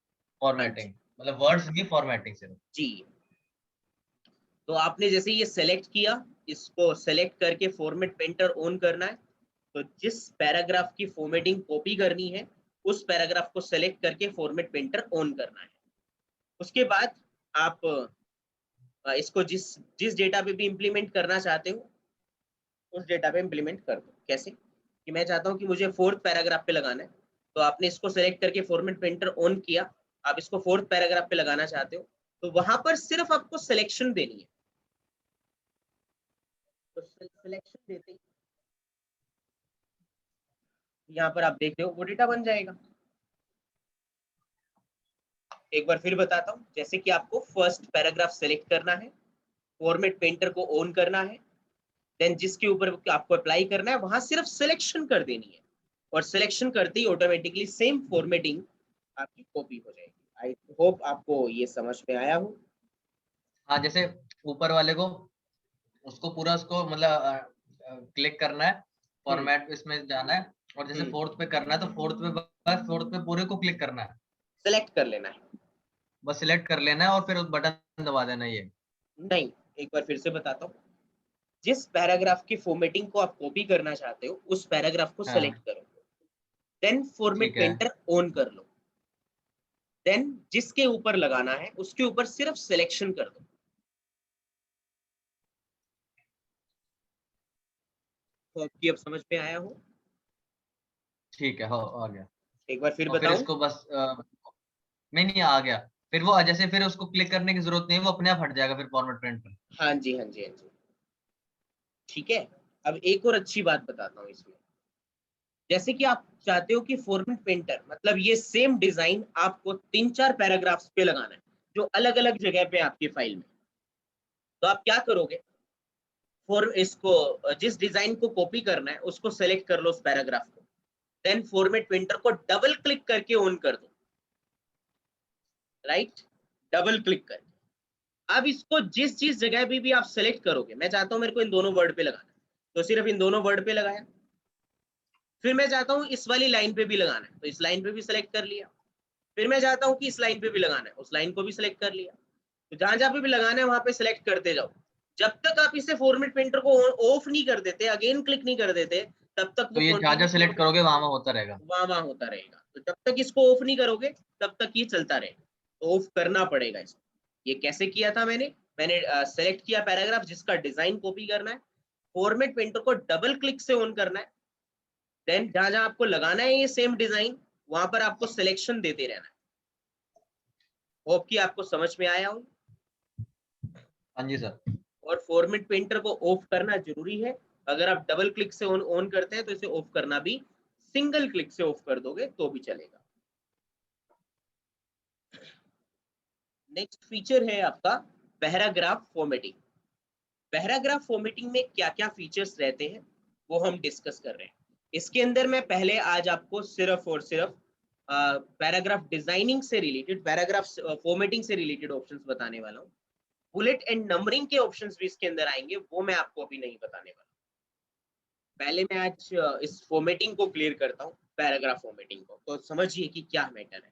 फॉर्मेटिंग, मतलब वर्ड्स की फॉर्मेटिंग सिर्फ। जी। तो आपने जैसे ये सेलेक्ट किया, इसको सेलेक्ट करके फॉर्मेट पेंटर ऑन करना है। तो जिस पैराग्राफ की फॉर्मेटिंग कॉपी करनी है उस पैराग्राफ को सेलेक्ट करके फॉर्मेट पेंटर ऑन करना है। उसके बाद आप इसको जिस जिस डेटा पे भी इम्प्लीमेंट करना चाहते हो उस डेटा पे इम्प्लीमेंट कर दो। कैसे कि मैं चाहता हूँ कि मुझे 4th पैराग्राफ पे लगाना है, तो आपने इसको सेलेक्ट करके फॉर्मेट पेंटर ऑन किया, आप इसको 4th पैराग्राफ पे लगाना चाहते हो, तो वहां पर सिर्फ आपको सिलेक्शन देनी है। तो सिलेक्शन देते ही यहाँ पर आप देख रहे हो वो डेटा बन जाएगा। एक बार फिर बताता हूँ, जैसे कि आपको फर्स्ट पैराग्राफ सेलेक्ट करना है, फॉर्मेट पेंटर को ऑन करना है, देन जिसके ऊपर आपको अप्लाई करना है वहां सिर्फ सिलेक्शन कर देनी है, और सिलेक्शन करते ही ऑटोमेटिकली सेम फॉर्मेटिंग आपकी कॉपी हो जाएगी। आई होप आपको ये समझ में आया हो। हाँ, जैसे ऊपर वाले को उसको पूरा उसको मतलब क्लिक करना है, फॉर्मेट इसमें जाना है, और जैसे 4th पे करना है तो 4th पे बस 4th पे पूरे को क्लिक करना है, सेलेक्ट कर लेना है, बस सिलेक्ट कर लेना है और फिर उस बटन दबा देना है ये। नहीं एक बार फिर से बताता हूँ, जिस पैराग्राफ की फॉर्मेटिंग को आप कॉपी करना चाहते हो उस पैराग्राफ को हाँ, सेलेक्ट करो, देन फॉर्मेट ठीक है। पेंटर ऑन कर लो, देन जिसके ऊपर लगाना है उसके ऊपर सिर्फ सिलेक्शन कर दो। तो आपकी अब समझ में आया हो। ठीक है, हो आ गया। एक बार फिर और फिर बताऊं। इसको बस नहीं आ गया, फिर वो जैसे फिर उसको क्लिक करने की जरूरत नहीं है, वो अपने आप हट जाएगा फिर फॉर्मेट प्रिंट पर। हाँ जी हाँ जी हाँ जी, ठीक है। अब एक और अच्छी बात बताता हूँ इसमें, जैसे कि आप चाहते हो कि फॉर्मेट पेंटर मतलब ये सेम डिजाइन आपको 3-4 पैराग्राफ्स पे लगाना है जो अलग अलग जगह पे आपकी फाइल में, तो आप क्या करोगे, फॉर इसको जिस डिजाइन को कॉपी करना है उसको सेलेक्ट कर लो उस पैराग्राफ को, देन फॉर्मेट पेंटर को डबल क्लिक करके ऑन कर दो, राइट, डबल क्लिक करके। अब इसको जिस जिस जगह पे भी आप सेलेक्ट करोगे, मैं चाहता हूं मेरे को इन दोनों वर्ड पे लगाना है, तो सिर्फ इन दोनों वर्ड पे लगाया, फिर मैं चाहता हूँ इस वाली लाइन पे भी लगाना है तो इस लाइन पे भी सिलेक्ट कर लिया, फिर मैं चाहता हूँ कि इस लाइन पे भी लगाना है उस लाइन को भी सिलेक्ट कर लिया। तो जहां जहां पे भी लगाना है वहां पे सिलेक्ट करते जाओ, जब तक आप इसे फॉर्मेट पेंटर को ऑफ नहीं कर देते, अगेन क्लिक नहीं कर देते, तब तक वो तो ये जहाँ जहाँ कंटिन्यू सेलेक्ट फॉर्मेट करोगे वहां होता रहेगा। वहां वहां होता रहेगा। तो जब तक इसको ऑफ नहीं करोगे तब तक ये चलता रहेगा, तो ऑफ करना पड़ेगा इसको। ये कैसे किया था मैंने सेलेक्ट किया पैराग्राफ जिसका डिजाइन कॉपी करना है, फॉर्मेट पेंटर को डबल क्लिक से ऑन करना है, देन जहां जहां आपको लगाना है ये सेम डिजाइन वहां पर आपको सिलेक्शन देते रहना है। होप कि आपको समझ में आया हो। हाँ जी सर। और फॉर्मेट पेंटर को ऑफ करना जरूरी है, अगर आप डबल क्लिक से ऑन ऑन करते हैं तो इसे ऑफ करना भी सिंगल क्लिक से ऑफ कर दोगे तो भी चलेगा। नेक्स्ट फीचर है आपका पैराग्राफ फॉर्मेटिंग। पैराग्राफ फॉर्मेटिंग में क्या क्या फीचर्स रहते हैं वो हम डिस्कस कर रहे हैं। इसके अंदर मैं पहले आज आपको सिर्फ और सिर्फ पैराग्राफ डिजाइनिंग से रिलेटेड, पैराग्राफ फॉर्मेटिंग से रिलेटेड ऑप्शंस बताने वाला हूँ। बुलेट एंड नंबरिंग के ऑप्शंस भी इसके अंदर आएंगे, वो मैं आपको अभी नहीं बताने वाला। पहले मैं आज इस फॉर्मेटिंग को क्लियर करता हूँ, पैराग्राफ फॉर्मेटिंग को, तो समझिए कि क्या मैटर है।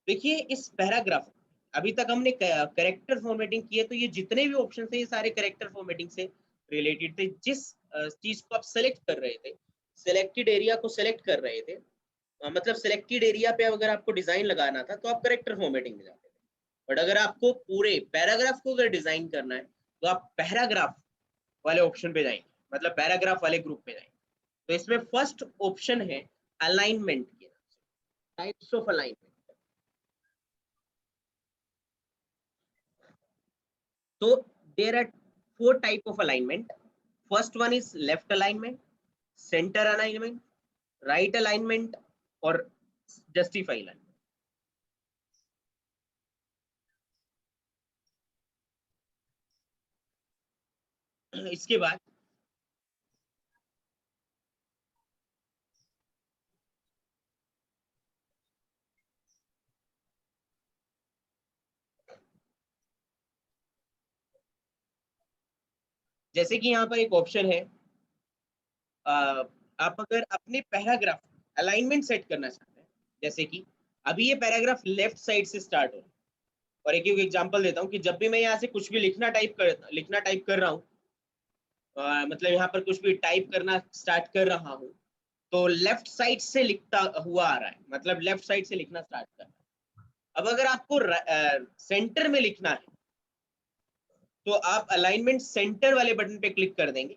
देखिए इस पैराग्राफ, अभी तक हमने करेक्टर फॉर्मेटिंग की है, तो ये जितने भी ऑप्शन थे ये सारे करेक्टर फॉर्मेटिंग से रिलेटेड थे। जिस चीज को आप सेलेक्ट कर रहे थे, सिलेक्टेड एरिया को सेलेक्ट कर रहे थे, मतलब सिलेक्टेड एरिया पे अगर आपको डिजाइन लगाना था तो आप करेक्टर फॉर्मेटिंग में जाते थे। बट अगर आपको पूरे पैराग्राफ को अगर डिजाइन करना है तो आप पैराग्राफ वाले ऑप्शन पे जाएंगे, मतलब पैराग्राफ वाले ग्रुप पे जाएंगे। तो इसमें फर्स्ट ऑप्शन है अलाइनमेंट के, टाइप्स ऑफ अलाइनमेंट। तो there are 4 type of alignment. First one is left alignment, centre alignment, right alignment और जस्टिफाई अलाइनमेंट। इसके बाद जैसे कि यहाँ पर एक ऑप्शन है, आप अगर अपने पैराग्राफ अलाइनमेंट सेट करना चाहते हैं, जैसे कि अभी ये पैराग्राफ लेफ्ट साइड से स्टार्ट हो, और एक एग्जांपल देता हूँ कि जब भी मैं यहाँ से कुछ भी लिखना टाइप कर रहा हूँ, मतलब यहाँ पर कुछ भी टाइप करना स्टार्ट कर रहा हूँ, तो लेफ्ट साइड से लिखता हुआ आ रहा है, मतलब लेफ्ट साइड से लिखना स्टार्ट कर रहा है। अब अगर आपको सेंटर में लिखना है तो आप अलाइनमेंट सेंटर वाले बटन पे क्लिक कर देंगे,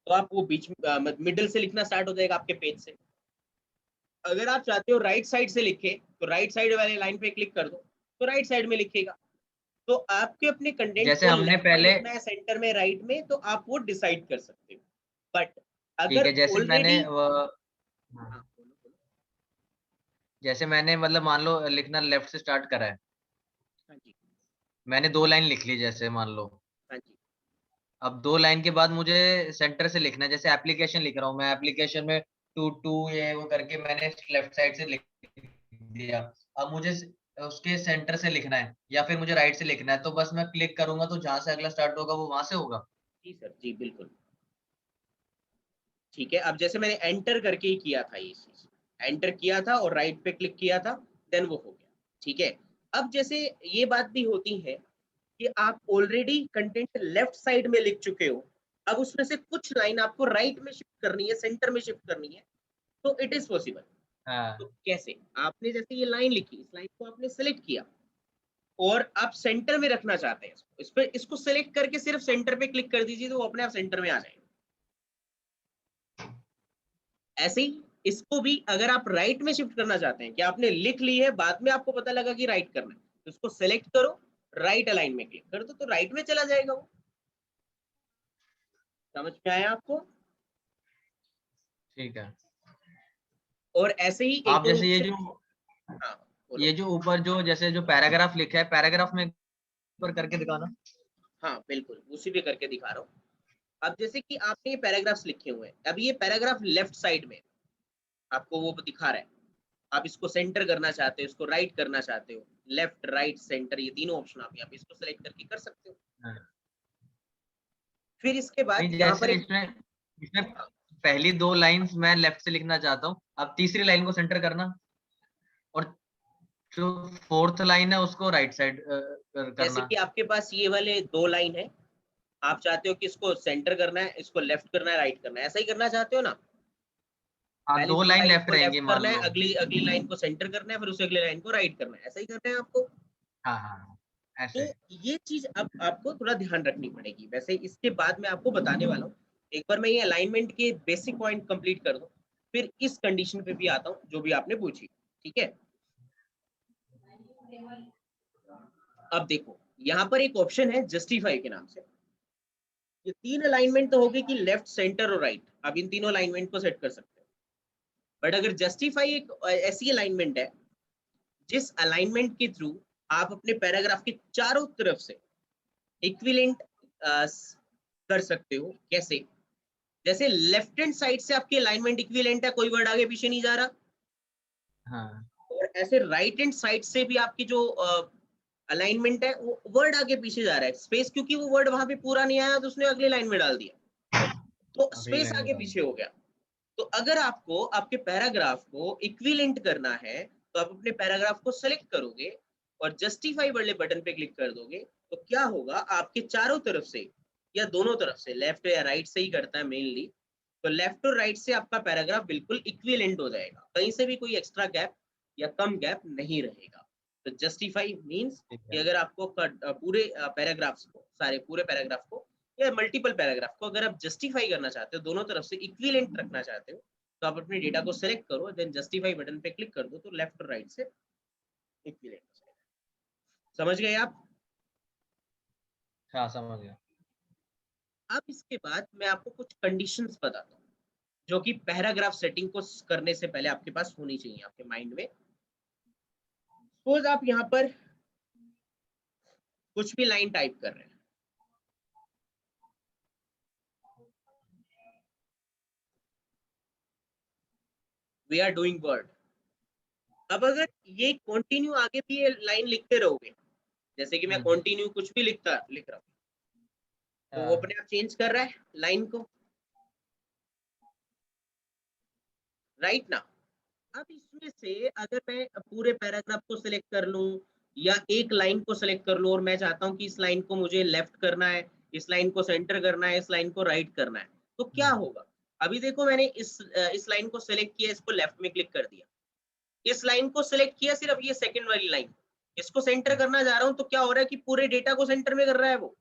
तो आप वो बीच मिडिल से लिखना स्टार्ट हो जाएगा आपके पेज से। अगर आप चाहते हो राइट साइड से लिखे तो राइट साइड वाले लाइन पे क्लिक कर दो, तो राइट साइड में लिखेगा। तो आपके अपने कंटेंट जैसे को हमने लेफ्ट में पहले, लिखना है, सेंटर में, राइट में, तो आप वो डिसाइड कर सकते हो। बट ठीक अगर है, जैसे मैंने ऑलरेडी, हाँ, हाँ बोलो बोलो। जैसे मैंने मतलब मान लो लिखना लेफ्ट से स्टार्ट करा है, हाँ जी, मैंने 2 लाइन लिख ली जैसे मान लो। हाँ जी, अब 2 लाइन के बाद मुझे सेंटर से लिखना है, जैसे एप्लीकेशन लिख रहा हूँ मैं, एप्लीकेशन में टू टू ये वो करके मैंने लेफ्ट साइड से लिख दिया। अब मुझे उसके सेंटर से लिखना है या फिर मुझे राइट से लिखना है, तो बस मैं क्लिक करूंगा तो जहां से अगला स्टार्ट होगा वो वहां से होगा। जी सर, जी बिल्कुल। ठीक है, अब जैसे मैंने एंटर करके ही किया था, ये चीज एंटर किया था और राइट पे क्लिक किया था, देन वो हो गया। ठीक है, अब जैसे ये बात भी होती है कि आप ऑलरेडी कंटेंट लेफ्ट साइड में लिख चुके हो, अब उसमें से कुछ लाइन आपको राइट में शिफ्ट करनी है, सेंटर में शिफ्ट करनी है, तो इट इज पॉसिबल। तो हाँ, कैसे? आपने जैसे ये लाइन लिखी, इस लाइन को आपने सेलेक्ट किया और आप सेंटर में रखना चाहते हैं इसको, इस पे इसको सेलेक्ट करके सिर्फ सेंटर पे क्लिक कर दीजिए, तो वो अपने आप सेंटर में आ जाएगा। ऐसे ही इसको भी अगर आप राइट में शिफ्ट करना चाहते हैं, कि आपने लिख ली है, बाद में आपको पता लगा कि राइट करना है, तो इसको सेलेक्ट करो, राइट अलाइन में क्लिक कर दो, तो राइट में चला जाएगा वो। समझ में आया आपको? ठीक है। और ऐसे ही एक आप और जैसे ऑप्शन है। हाँ बोलो। ये जो ऊपर जो जैसे जो पैराग्राफ लिखा है, पैराग्राफ में ऊपर करके दिखाना। हाँ बिल्कुल, उसी पे करके दिखा रहा हूँ। अब जैसे कि आपने ये पैराग्राफ्स लिखे हुए हैं, अब ये पैराग्राफ लेफ्ट साइड में आपको वो दिखा रहा है, आप इसको सेंटर करना चाहते हो, इसको राइट करना चाहते हो, लेफ्ट राइट सेंटर, ये तीनों ऑप्शन आप यहाँ पे इसको सेलेक्ट करके कर सकते हो। हाँ। फिर इसके बाद नहीं, यहाँ पर जैसे एक, इसमें इसमें पहली 2 लाइंस मैं लेफ्ट से लिखना चाहता हूँ, अब तीसरी लाइन को सेंटर करना, और जो 4th लाइन है उसको राइट साइड जैसे करना। कि आपके पास ये वाले दो लाइन है, आप चाहते हो कि इसको सेंटर करना है, इसको लेफ्ट करना है, राइट करना है, ऐसा ही करना चाहते हो ना? हाँ, पहली 2 दो लाइन लाइन लेफ्ट को लेफ्ट रहेंगी मान करना है, लो। अगली अगली लाइन को सेंटर करना है, फिर उसे अगली लाइन को राइट करना है, ऐसा ही करना है आपको। हाँ, हाँ, हाँ, तो ऐसे। ये चीज अब आपको थोड़ा ध्यान रखनी पड़ेगी। वैसे इसके बाद मैं आपको बताने वाला हूँ, एक बार मैं ये अलाइनमेंट के बेसिक पॉइंट कंप्लीट कर दूं, फिर इस कंडीशन पे भी आता हूँ जो भी आपने पूछी। ठीक है, अब देखो यहाँ पर एक ऑप्शन है जस्टिफाई के नाम से। ये तीन अलाइनमेंट तो हो गई कि लेफ्ट सेंटर और राइट, आप इन तीनों अलाइनमेंट को सेट कर सकते हो। बट अगर जस्टिफाई एक ऐसी अलाइनमेंट है जिस अलाइनमेंट के थ्रू आप अपने पैराग्राफ के चारों तरफ से इक्विवेलेंट कर सकते हो। कैसे? जैसे लेफ्ट हैंड साइड से आपकी अलाइनमेंट इक्विवेलेंट है, कोई वर्ड आगे पीछे नहीं जा रहा, हाँ, और ऐसे राइट हैंड साइड से भी आपकी जो अलाइनमेंट है वो वर्ड आगे पीछे जा रहा है, स्पेस क्योंकि वो वर्ड वहां पे पूरा नहीं आया तो उसने अगली लाइन में डाल दिया, तो अगली स्पेस लाइन में आगे डाल पीछे दो। हो गया। तो अगर आपको आपके पैराग्राफ को इक्विवेलेंट करना है, तो आप अपने पैराग्राफ को सेलेक्ट करोगे और जस्टिफाई वाले बटन पे क्लिक कर दोगे, तो क्या होगा, आपके चारों तरफ से या दोनों तरफ से, लेफ्ट या राइट से ही करता है मेनली, तो लेफ्ट और राइट से आपका पैराग्राफ बिल्कुल इक्विवेलेंट हो जाएगा, कहीं से भी कोई एक्स्ट्रा गैप या कम गैप नहीं रहेगा। तो जस्टिफाई मीन्स ठीक कि है। अगर आपको पूरे पैराग्राफ्स को, सारे पूरे पैराग्राफ को या मल्टीपल पैराग्राफ को अगर आप जस्टिफाई करना चाहते हो, दोनों तरफ से इक्विवेलेंट रखना चाहते हो, तो आप अपने डेटा को सेलेक्ट करो, देन जस्टिफाई बटन पे क्लिक कर दो, तो लेफ्ट और राइट से इक्विवेलेंट हो जाएगा। समझ गए आप? हाँ, समझ गया। अब इसके बाद मैं आपको कुछ कंडीशंस बताता हूँ जो कि पैराग्राफ सेटिंग को करने से पहले आपके पास होनी चाहिए आपके माइंड में। सपोज आप यहाँ पर कुछ भी लाइन टाइप कर रहे हैं, वी आर डूइंग वर्ड। अब अगर ये कंटिन्यू आगे भी ये लाइन लिखते रहोगे, जैसे कि मैं हम्म। कंटिन्यू कुछ भी लिख रहा हूँ, तो वो हाँ। अपने आप चेंज कर रहा है लाइन को, राइट ना? अब इसमें से अगर मैं पूरे पैराग्राफ को सिलेक्ट कर लूं या एक लाइन को सिलेक्ट कर लूं और मैं चाहता हूं कि इस लाइन को मुझे लेफ्ट करना है, इस लाइन को सेंटर करना है, इस लाइन को राइट करना है, तो क्या हम्म। होगा? अभी देखो मैंने इस लाइन को सेलेक्ट किया, इसको लेफ्ट में क्लिक कर दिया, इस लाइन को सेलेक्ट किया, सिर्फ ये सेकंड वाली लाइन, इसको सेंटर करना जा रहा हूँ, तो क्या हो रहा है कि पूरे डेटा को सेंटर में कर रहा है वो।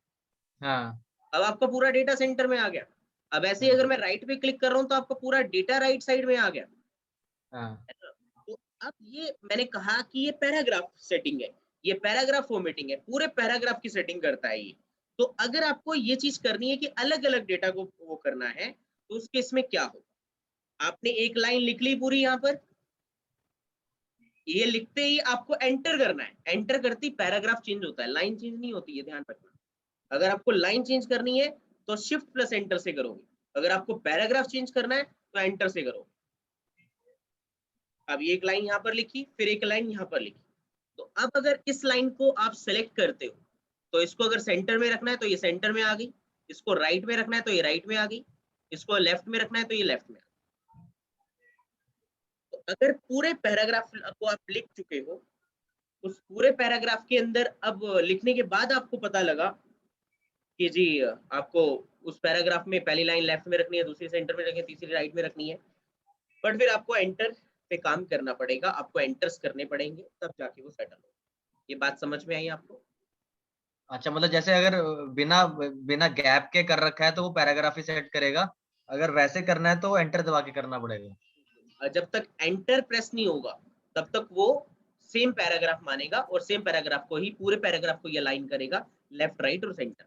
हाँ अब आपका पूरा डेटा सेंटर में आ गया। अब ऐसे ही हाँ अगर मैं राइट पे क्लिक कर रहा हूँ तो आपका पूरा डेटा राइट साइड में आ गया, हाँ है ना? तो अब ये मैंने कहा कि ये पैराग्राफ सेटिंग है, ये पैराग्राफ फॉर्मेटिंग है, पूरे पैराग्राफ की सेटिंग करता है ये। तो अगर आपको ये चीज करनी है कि अलग अलग डेटा को वो करना है, तो उस केस में क्या हो, आपने एक लाइन लिख ली पूरी यहाँ पर, ये लिखते ही आपको एंटर करना है, एंटर करते ही पैराग्राफ चेंज होता है, लाइन चेंज नहीं होती है, ध्यान रखना। अगर आपको लाइन चेंज करनी है तो शिफ्ट प्लस एंटर से करोगे, अगर आपको पैराग्राफ चेंज करना है तो एंटर से करोगे। अब ये एक लाइन यहाँ पर लिखी, फिर एक लाइन यहाँ पर लिखी, तो अब अगर इस लाइन को आप सेलेक्ट करते हो, तो इसको अगर सेंटर में रखना है तो ये सेंटर में आ गई, इसको राइट में रखना है तो ये राइट में आ गई, इसको लेफ्ट में रखना है तो ये लेफ्ट में आ गई। तो अगर पूरे पैराग्राफ को आप लिख चुके हो, उस पूरे पैराग्राफ के अंदर अब लिखने के बाद आपको पता लगा कि जी आपको उस पैराग्राफ में पहली लाइन लेफ्ट में रखनी है, दूसरी सेंटर में रखनी है, तीसरी राइट में रखनी है, बट फिर आपको एंटर पे काम करना पड़ेगा, आपको एंटर्स करने पड़ेंगे, तब जाके वो सेटल हो। ये बात समझ में आई आपको? अच्छा, मतलब जैसे अगर बिना बिना गैप के कर रखा है तो वो पैराग्राफ ही सेट करेगा, अगर वैसे करना है तो एंटर दबा के करना पड़ेगा। जब तक एंटर प्रेस नहीं होगा तब तक वो सेम पैराग्राफ मानेगा, और सेम पैराग्राफ को ही, पूरे पैराग्राफ को ये अलाइन करेगा, लेफ्ट राइट और सेंटर।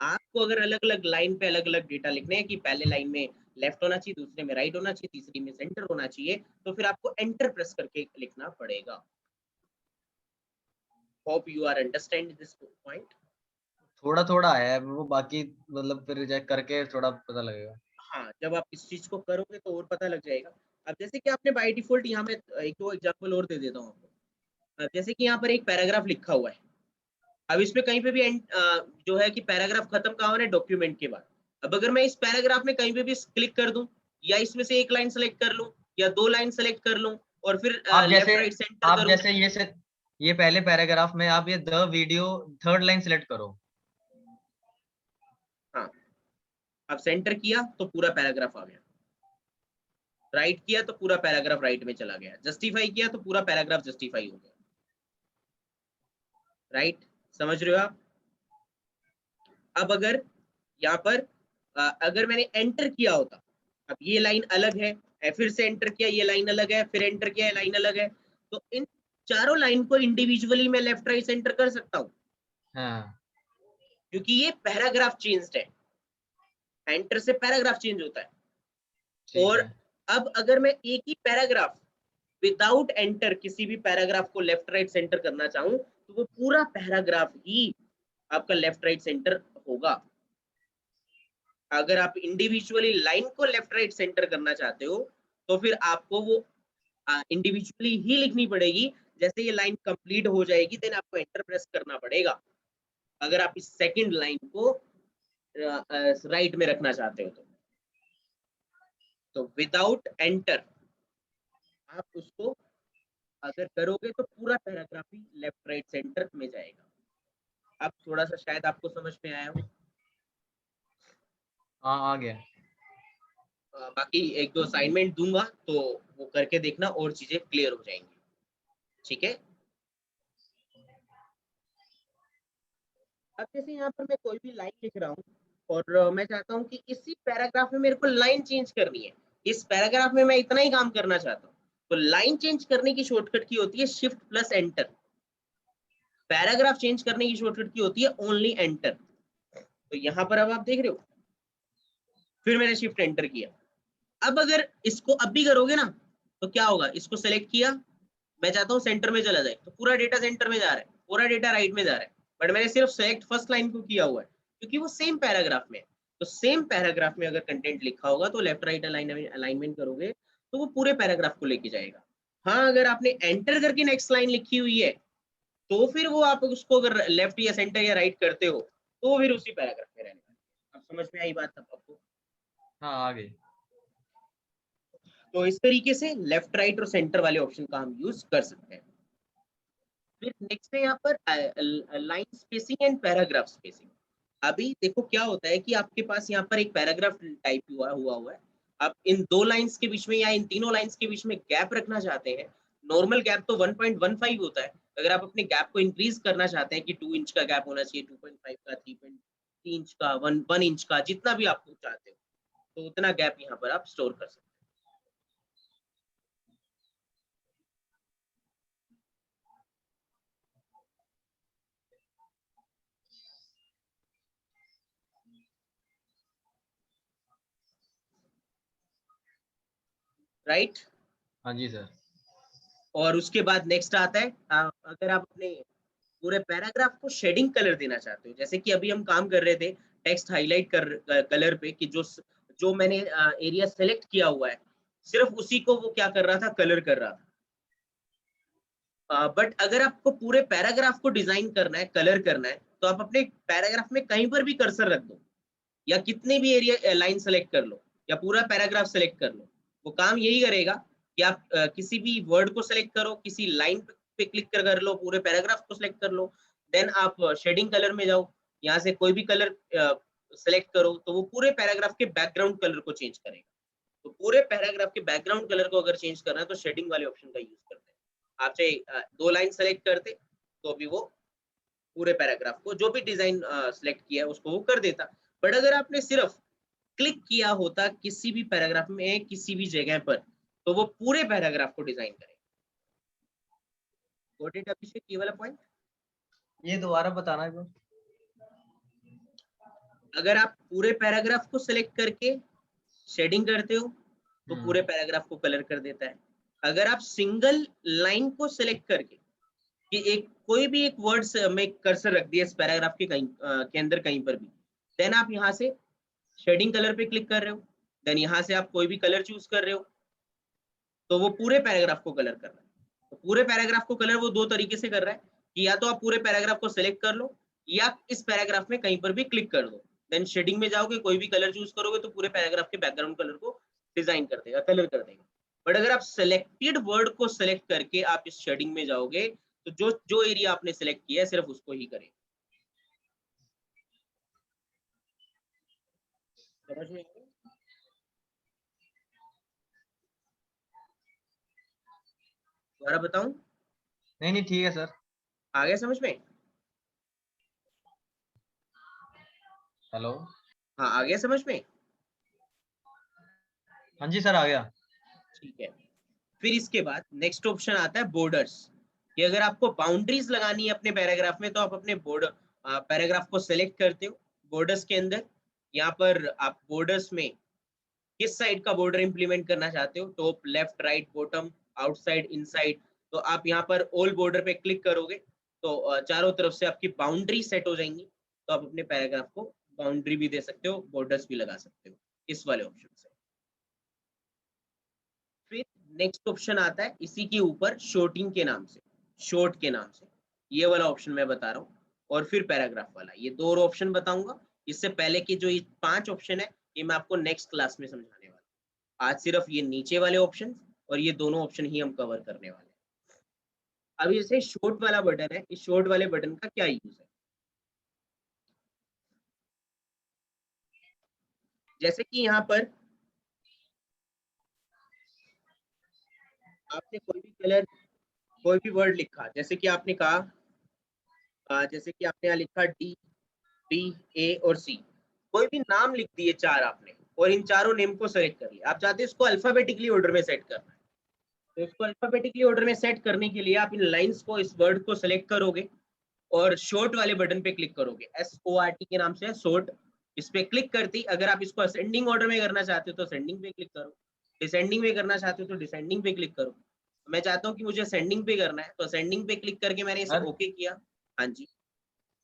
आपको अगर अलग अलग लाइन पे अलग अलग डेटा लिखने हैं कि पहले लाइन में लेफ्ट होना चाहिए, दूसरे में राइट होना चाहिए, तीसरी में सेंटर होना चाहिए, तो फिर आपको एंटर प्रेस करके लिखना पड़ेगा। Hope you are understand this point. थोड़ा थोड़ा है वो, बाकी मतलब फिर करके थोड़ा पता लगेगा। हाँ, जब आप इस चीज को करोगे तो और पता लग जाएगा। अब जैसे कि आपने बाय डिफॉल्ट यहाँ में एक दो एग्जांपल और दे देता हूँ आपको। अब जैसे कि यहाँ पर एक पैराग्राफ लिखा हुआ है, अब इसमें कहीं पे भी जो है कि पैराग्राफ खत्म कहाँ हो रहा है, डॉक्यूमेंट के बाद। अब अगर मैं इस पैराग्राफ में कहीं पे भी क्लिक कर दूं, या इसमें से एक लाइन सेलेक्ट कर लूं, या दो लाइन सेलेक्ट कर लूं, और फिर आप जैसे लेफ्ट राइट सेंटर आप करूं। जैसे ये पहले पैराग्राफ में आप ये the video third line select करो। हाँ, अब सेंटर किया तो पूरा पैराग्राफ आ गया, राइट किया तो पूरा पैराग्राफ राइट में चला गया, जस्टिफाई किया तो पूरा पैराग्राफ जस्टिफाई हो गया। राइट, समझ रहे हो आप? अब अगर यहाँ पर अगर मैंने एंटर किया होता, अब ये लाइन अलग है, फिर से एंटर किया, ये लाइन अलग है, फिर एंटर किया, ये लाइन अलग है, तो इन चारों लाइन को इंडिविजुअली मैं लेफ्ट राइट सेंटर कर सकता हूँ, हाँ क्योंकि ये पैराग्राफ चेंज्ड है, एंटर से पैराग्राफ चेंज होता है। ठीक और है। अब अगर मैं एक ही पैराग्राफ विदाउट एंटर किसी भी पैराग्राफ को लेफ्ट राइट सेंटर करना चाहूँ, तो वो पूरा पैराग्राफ ही आपका लेफ्ट राइट सेंटर होगा। अगर आप इंडिविजुअली लाइन को लेफ्ट राइट सेंटर करना चाहते हो, तो फिर आपको वो इंडिविजुअली ही लिखनी पड़ेगी। जैसे ये लाइन कंप्लीट हो जाएगी, देन आपको एंटर प्रेस करना पड़ेगा, अगर आप इस सेकंड लाइन को राइट में रखना चाहते हो तो विदाउट एंटर आप उसको अगर करोगे तो पूरा पैराग्राफ ही लेफ्ट राइट सेंटर में जाएगा। अब थोड़ा सा शायद आपको समझ में आया हो। हाँ आ गया। बाकी एक दो असाइनमेंट दूंगा तो वो करके देखना और चीजें क्लियर हो जाएंगी। ठीक है। अब जैसे यहाँ पर मैं कोई भी लाइन लिख रहा हूँ, और मैं चाहता हूँ कि इसी पैराग्राफ में मेरे को लाइन चेंज करनी है, इस पैराग्राफ में मैं इतना ही काम करना चाहता हूँ, तो लाइन चेंज करने की शॉर्टकट की होती है shift plus enter, paragraph change करने की शॉर्टकट की होती है ओनली एंटर। तो यहाँ पर अब आप देख रहे हो, फिर मैंने शिफ्ट एंटर किया। अब अगर इसको अब भी करोगे ना, तो क्या होगा, इसको सेलेक्ट किया, मैं चाहता हूँ सेंटर में चला जाए, तो पूरा डेटा सेंटर में जा रहा है, पूरा डेटा राइट में जा रहा है, बट मैंने सिर्फ सेलेक्ट फर्स्ट लाइन को किया हुआ है, क्योंकि वो सेम पैराग्राफ में है। तो सेम पैराग्राफ में अगर कंटेंट लिखा होगा तो लेफ्ट राइट अलाइनमेंट करोगे तो वो पूरे पैराग्राफ को लेके जाएगा। हाँ, अगर आपने एंटर करके नेक्स्ट लाइन लिखी हुई है, तो फिर वो आप उसको अगर लेफ्ट या सेंटर या राइट करते हो, तो फिर उसी पैराग्राफ में रहने वाला है। अब समझ में आई बात आपको? हाँ आ गई। तो इस तरीके से लेफ्ट राइट और सेंटर वाले ऑप्शन का हम यूज कर सकते हैं। फिर नेक्स्ट है यहाँ पर line spacing and paragraph spacing. अभी देखो क्या होता है कि आपके पास यहाँ पर एक पैराग्राफ टाइप हुआ है, आप इन 2 लाइंस के बीच में या इन तीनों लाइंस के बीच में गैप रखना चाहते हैं, नॉर्मल गैप तो 1.15 होता है। अगर आप अपने गैप को इंक्रीज करना चाहते हैं कि 2 इंच का गैप होना चाहिए, 2.5 का, 3 इंच का, 1 इंच का, जितना भी आप चाहते हो, तो उतना गैप यहाँ पर आप स्टोर कर सकते हैं। राइट? हाँ जी सर। और उसके बाद नेक्स्ट आता है, अगर आप अपने पूरे पैराग्राफ को शेडिंग कलर देना चाहते हो, जैसे कि अभी हम काम कर रहे थे टेक्स्ट हाईलाइट कर कलर पे, कि जो मैंने एरिया सेलेक्ट किया हुआ है, सिर्फ उसी को वो क्या कर रहा था, कलर कर रहा था। बट अगर आपको पूरे पैराग्राफ को डिजाइन करना है, कलर करना है, तो आप अपने पैराग्राफ में कहीं पर भी कर्सर रख दो, या कितने भी एरिया लाइन सेलेक्ट कर लो, या पूरा पैराग्राफ सेलेक्ट कर लो, वो काम यही करेगा कि आप किसी भी वर्ड को सेलेक्ट करो, किसी लाइन पे क्लिक कर लो, पूरे पैराग्राफ को सेलेक्ट कर लो, देन आप शेडिंग कलर में जाओ, यहाँ से कोई भी कलर सेलेक्ट करो, तो वो पूरे पैराग्राफ के बैकग्राउंड कलर को चेंज करेगा। तो पूरे पैराग्राफ के बैकग्राउंड कलर को अगर चेंज करना है तो शेडिंग वाले ऑप्शन का यूज करते हैं। आप चाहे 2 लाइन सेलेक्ट करते तो भी वो पूरे पैराग्राफ को, जो भी डिजाइन सेलेक्ट किया है उसको वो कर देता। बट अगर आपने सिर्फ क्लिक किया होता किसी भी पैराग्राफ में किसी भी जगह पर, तो वो पूरे पैराग्राफ को डिजाइन करेगा। गॉट इट अभिषेक, ये वाला पॉइंट? ये दोबारा बताना एक बार। अगर आप पूरे पैराग्राफ को सिलेक्ट करके शेडिंग करते हो तो पूरे हम्म। पैराग्राफ को कलर कर देता है। अगर आप सिंगल लाइन को सिलेक्ट करके कि एक कोई भी एक वर्ड में कर्सर रख दिया इस पैराग्राफ के कहीं के अंदर कहीं पर भी, देन आप यहाँ से शेडिंग कलर पे क्लिक कर रहे हो, देन यहाँ से आप कोई भी कलर चूज कर रहे हो, तो वो पूरे पैराग्राफ को कलर कर रहा है। तो पूरे पैराग्राफ को कलर वो 2 तरीके से कर रहा है, कि या तो आप पूरे पैराग्राफ को सिलेक्ट कर लो, या इस पैराग्राफ में कहीं पर भी क्लिक कर दो, देन शेडिंग में जाओगे, कोई भी कलर चूज करोगे तो पूरे पैराग्राफ के बैकग्राउंड कलर को डिजाइन कर देगा, कलर कर देगा। बट अगर आप सेलेक्टेड वर्ड को सिलेक्ट करके आप इस शेडिंग में जाओगे, तो जो जो एरिया आपने सेलेक्ट किया है सिर्फ उसको ही करेगा। समझ में? दोबारा बताऊं? नहीं नहीं ठीक है सर। आ गया समझ में? हेलो। हाँ, आ गया समझ में? हाँ जी सर आ गया। ठीक है। फिर इसके बाद नेक्स्ट ऑप्शन आता है बॉर्डर्स, कि अगर आपको बाउंड्रीज लगानी है अपने पैराग्राफ में, तो आप अपने बॉर्डर पैराग्राफ को सेलेक्ट करते हो बॉर्डर्स के अंदर। यहाँ पर आप बॉर्डर्स में किस साइड का बॉर्डर इंप्लीमेंट करना चाहते हो, top, left, right, bottom, outside, inside, तो आप यहाँ पर ऑल बॉर्डर पे क्लिक करोगे तो चारों तरफ से आपकी बाउंड्री सेट हो जाएंगी। तो आप अपने पैराग्राफ को बाउंड्री भी दे सकते हो, बॉर्डर्स भी लगा सकते हो इस वाले ऑप्शन से। फिर नेक्स्ट ऑप्शन आता है इसी के ऊपर शॉर्टिंग के नाम से, शॉर्ट के नाम से, ये वाला ऑप्शन मैं बता रहा हूँ। और फिर पैराग्राफ वाला, ये 2 और ऑप्शन बताऊंगा। इससे पहले के जो ये 5 ऑप्शन है, ये मैं आपको नेक्स्ट क्लास में समझाने वाला हूँ। आज सिर्फ ये नीचे वाले ऑप्शन और ये दोनों ऑप्शन ही हम कवर करने वाले हैं। अभी जैसे शॉर्ट वाला बटन है, इस शॉर्ट वाले बटन का क्या यूज है? जैसे कि यहाँ पर आपने कोई भी कलर, कोई भी वर्ड लिखा, जैसे कि आपने कहा जैसे कि आपने यहाँ लिखा डी, बी, ए और सी, कोई भी नाम लिख दिए 4 आपने, और इन चारों नेम को सेलेक्ट कर लिया। आप चाहते हैं इसको अल्फाबेटिकली ऑर्डर में सेट करना है, तो इसको अल्फाबेटिकली ऑर्डर में सेट करने के लिए आप इन लाइंस को, इस वर्ड को सेलेक्ट करोगे और शॉर्ट वाले बटन पे क्लिक करोगे, SORT के नाम से है शॉर्ट। इस पे क्लिक करती, अगर आप इसको असेंडिंग ऑर्डर में करना चाहते हो तो असेंडिंग पे क्लिक करो, डिसेंडिंग में करना चाहते हो तो डिसेंडिंग पे क्लिक करो। मैं चाहता हूँ कि मुझे असेंडिंग पे करना है, तो असेंडिंग पे क्लिक करके मैंने इसे सर ओके किया। हाँ जी।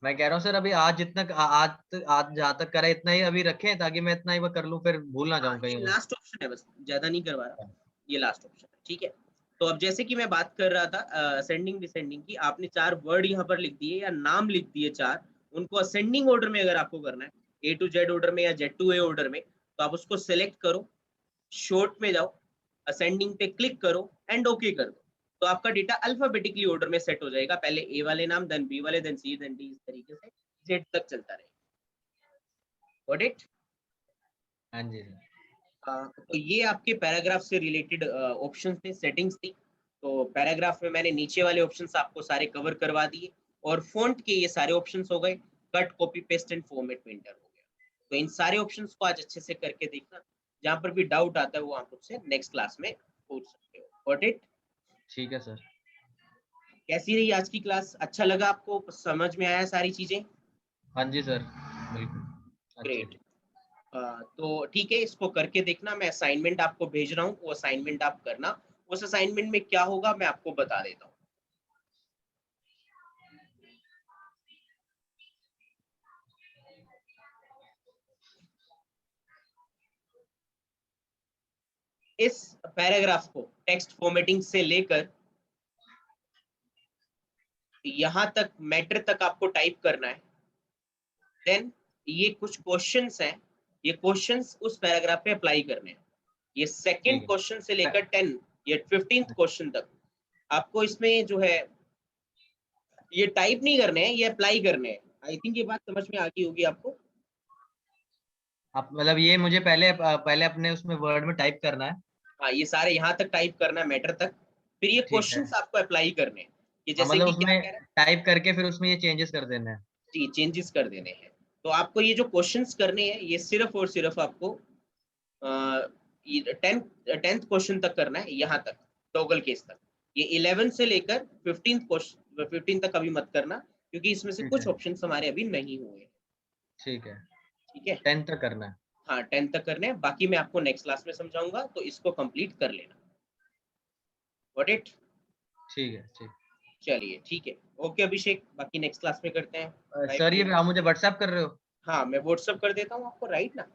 मैं कह रहा हूँ सर अभी आज जितना आज जहाँ तक करा इतना ही अभी रखें ताकि मैं इतना ही वो कर लूँ फिर भूल ना हाँ, जाऊँ कहीं ये और। लास्ट ऑप्शन है, बस ज्यादा नहीं करवा रहा, ये लास्ट ऑप्शन है, ठीक है। तो अब जैसे कि मैं बात कर रहा था असेंडिंग डिसेंडिंग की, आपने 4 वर्ड यहाँ पर लिख दिए या नाम लिख दिए 4, उनको असेंडिंग ऑर्डर में अगर आपको करना है, A to Z ऑर्डर में या Z to A ऑर्डर में, तो आप उसको सेलेक्ट करो, शॉर्ट में जाओ, असेंडिंग पे क्लिक करो एंड ओके कर दो। तो आपका डेटा अल्फाबेटिकली ऑर्डर में सेट हो जाएगा, पहले ए वाले नाम, देन बी वाले, देन सी, देन डी, इस तरीके से जेड तक चलता रहेगा। Got it? हाँ जी सर। तो ये आपके पैराग्राफ से रिलेटेड ऑप्शंस थे, सेटिंग्स थी। तो पैराग्राफ में मैंने नीचे वाले ऑप्शंस आपको सारे कवर करवा दिए, और फ़ॉन्ट के ये सारे ऑप्शंस हो गए, cut, copy, paste and format painter हो गया। तो इन सारे ऑप्शंस को आज अच्छे से करके देखना, जहाँ पर भी डाउट आता है वो आप मुझसे नेक्स्ट क्लास में पूछ सकते हो। Got it? ठीक है सर। कैसी रही आज की क्लास? अच्छा लगा आपको? समझ में आया सारी चीज़ें? हाँ जी सर, बिल्कुल अच्छे ग्रेट। से। तो ठीक है, इसको करके देखना। मैं असाइनमेंट आपको भेज रहा हूँ, वो असाइनमेंट आप करना। उस असाइनमेंट में क्या होगा मैं आपको बता देता हूँ। इस पैराग्राफ को टेक्स्ट फॉर्मेटिंग से लेकर यहाँ तक मैटर तक आपको टाइप करना है। देन ये कुछ क्वेश्चंस हैं, ये क्वेश्चंस उस पैराग्राफ पे अप्लाई करने हैं। ये सेकंड ठीक क्वेश्चन से है। लेकर 10 या 15th क्वेश्चन तक आपको इसमें जो है ये टाइप नहीं करने हैं, ये अप्लाई करने हैं। आई थिंक ये बात समझ में आ गई होगी आपको। आप मतलब ये मुझे पहले अपने उसमें वर्ड में टाइप करना है। हाँ, ये सारे यहाँ तक टाइप करना है मैटर तक, फिर ये ठीक है। क्वेश्चंस आपको अप्लाई करने हैं कि हाँ जैसे मतलब कि क्या उसमें कह रहा है, टाइप करके फिर उसमें ये चेंजेस कर देना है। जी चेंजेस कर देने हैं। तो आपको ये जो क्वेश्चंस करने हैं ये सिर्फ और सिर्फ आपको टेंथ क्वेश्चन तक करना है, यहाँ तक टॉगल केस तक। ये 11 से लेकर 15 क्वेश्चन 15 तक अभी मत करना, क्योंकि इसमें से ठीक कुछ है। ऑप्शंस हमारे अभी नहीं हुए हैं। ठीक है, ठीक है? 10 तक करना है। हाँ 10 तक करने हैं, बाकी मैं आपको नेक्स्ट क्लास में समझाऊंगा, तो इसको कंप्लीट कर लेना। Got it? ठीक है, ठीक। चलिए ठीक है। ओके अभिषेक, बाकी नेक्स्ट क्लास में करते हैं। बाय सर ये बाय। आप मुझे व्हाट्सएप कर रहे हो? हाँ मैं व्हाट्सअप कर देता हूँ आपको, राइट ना?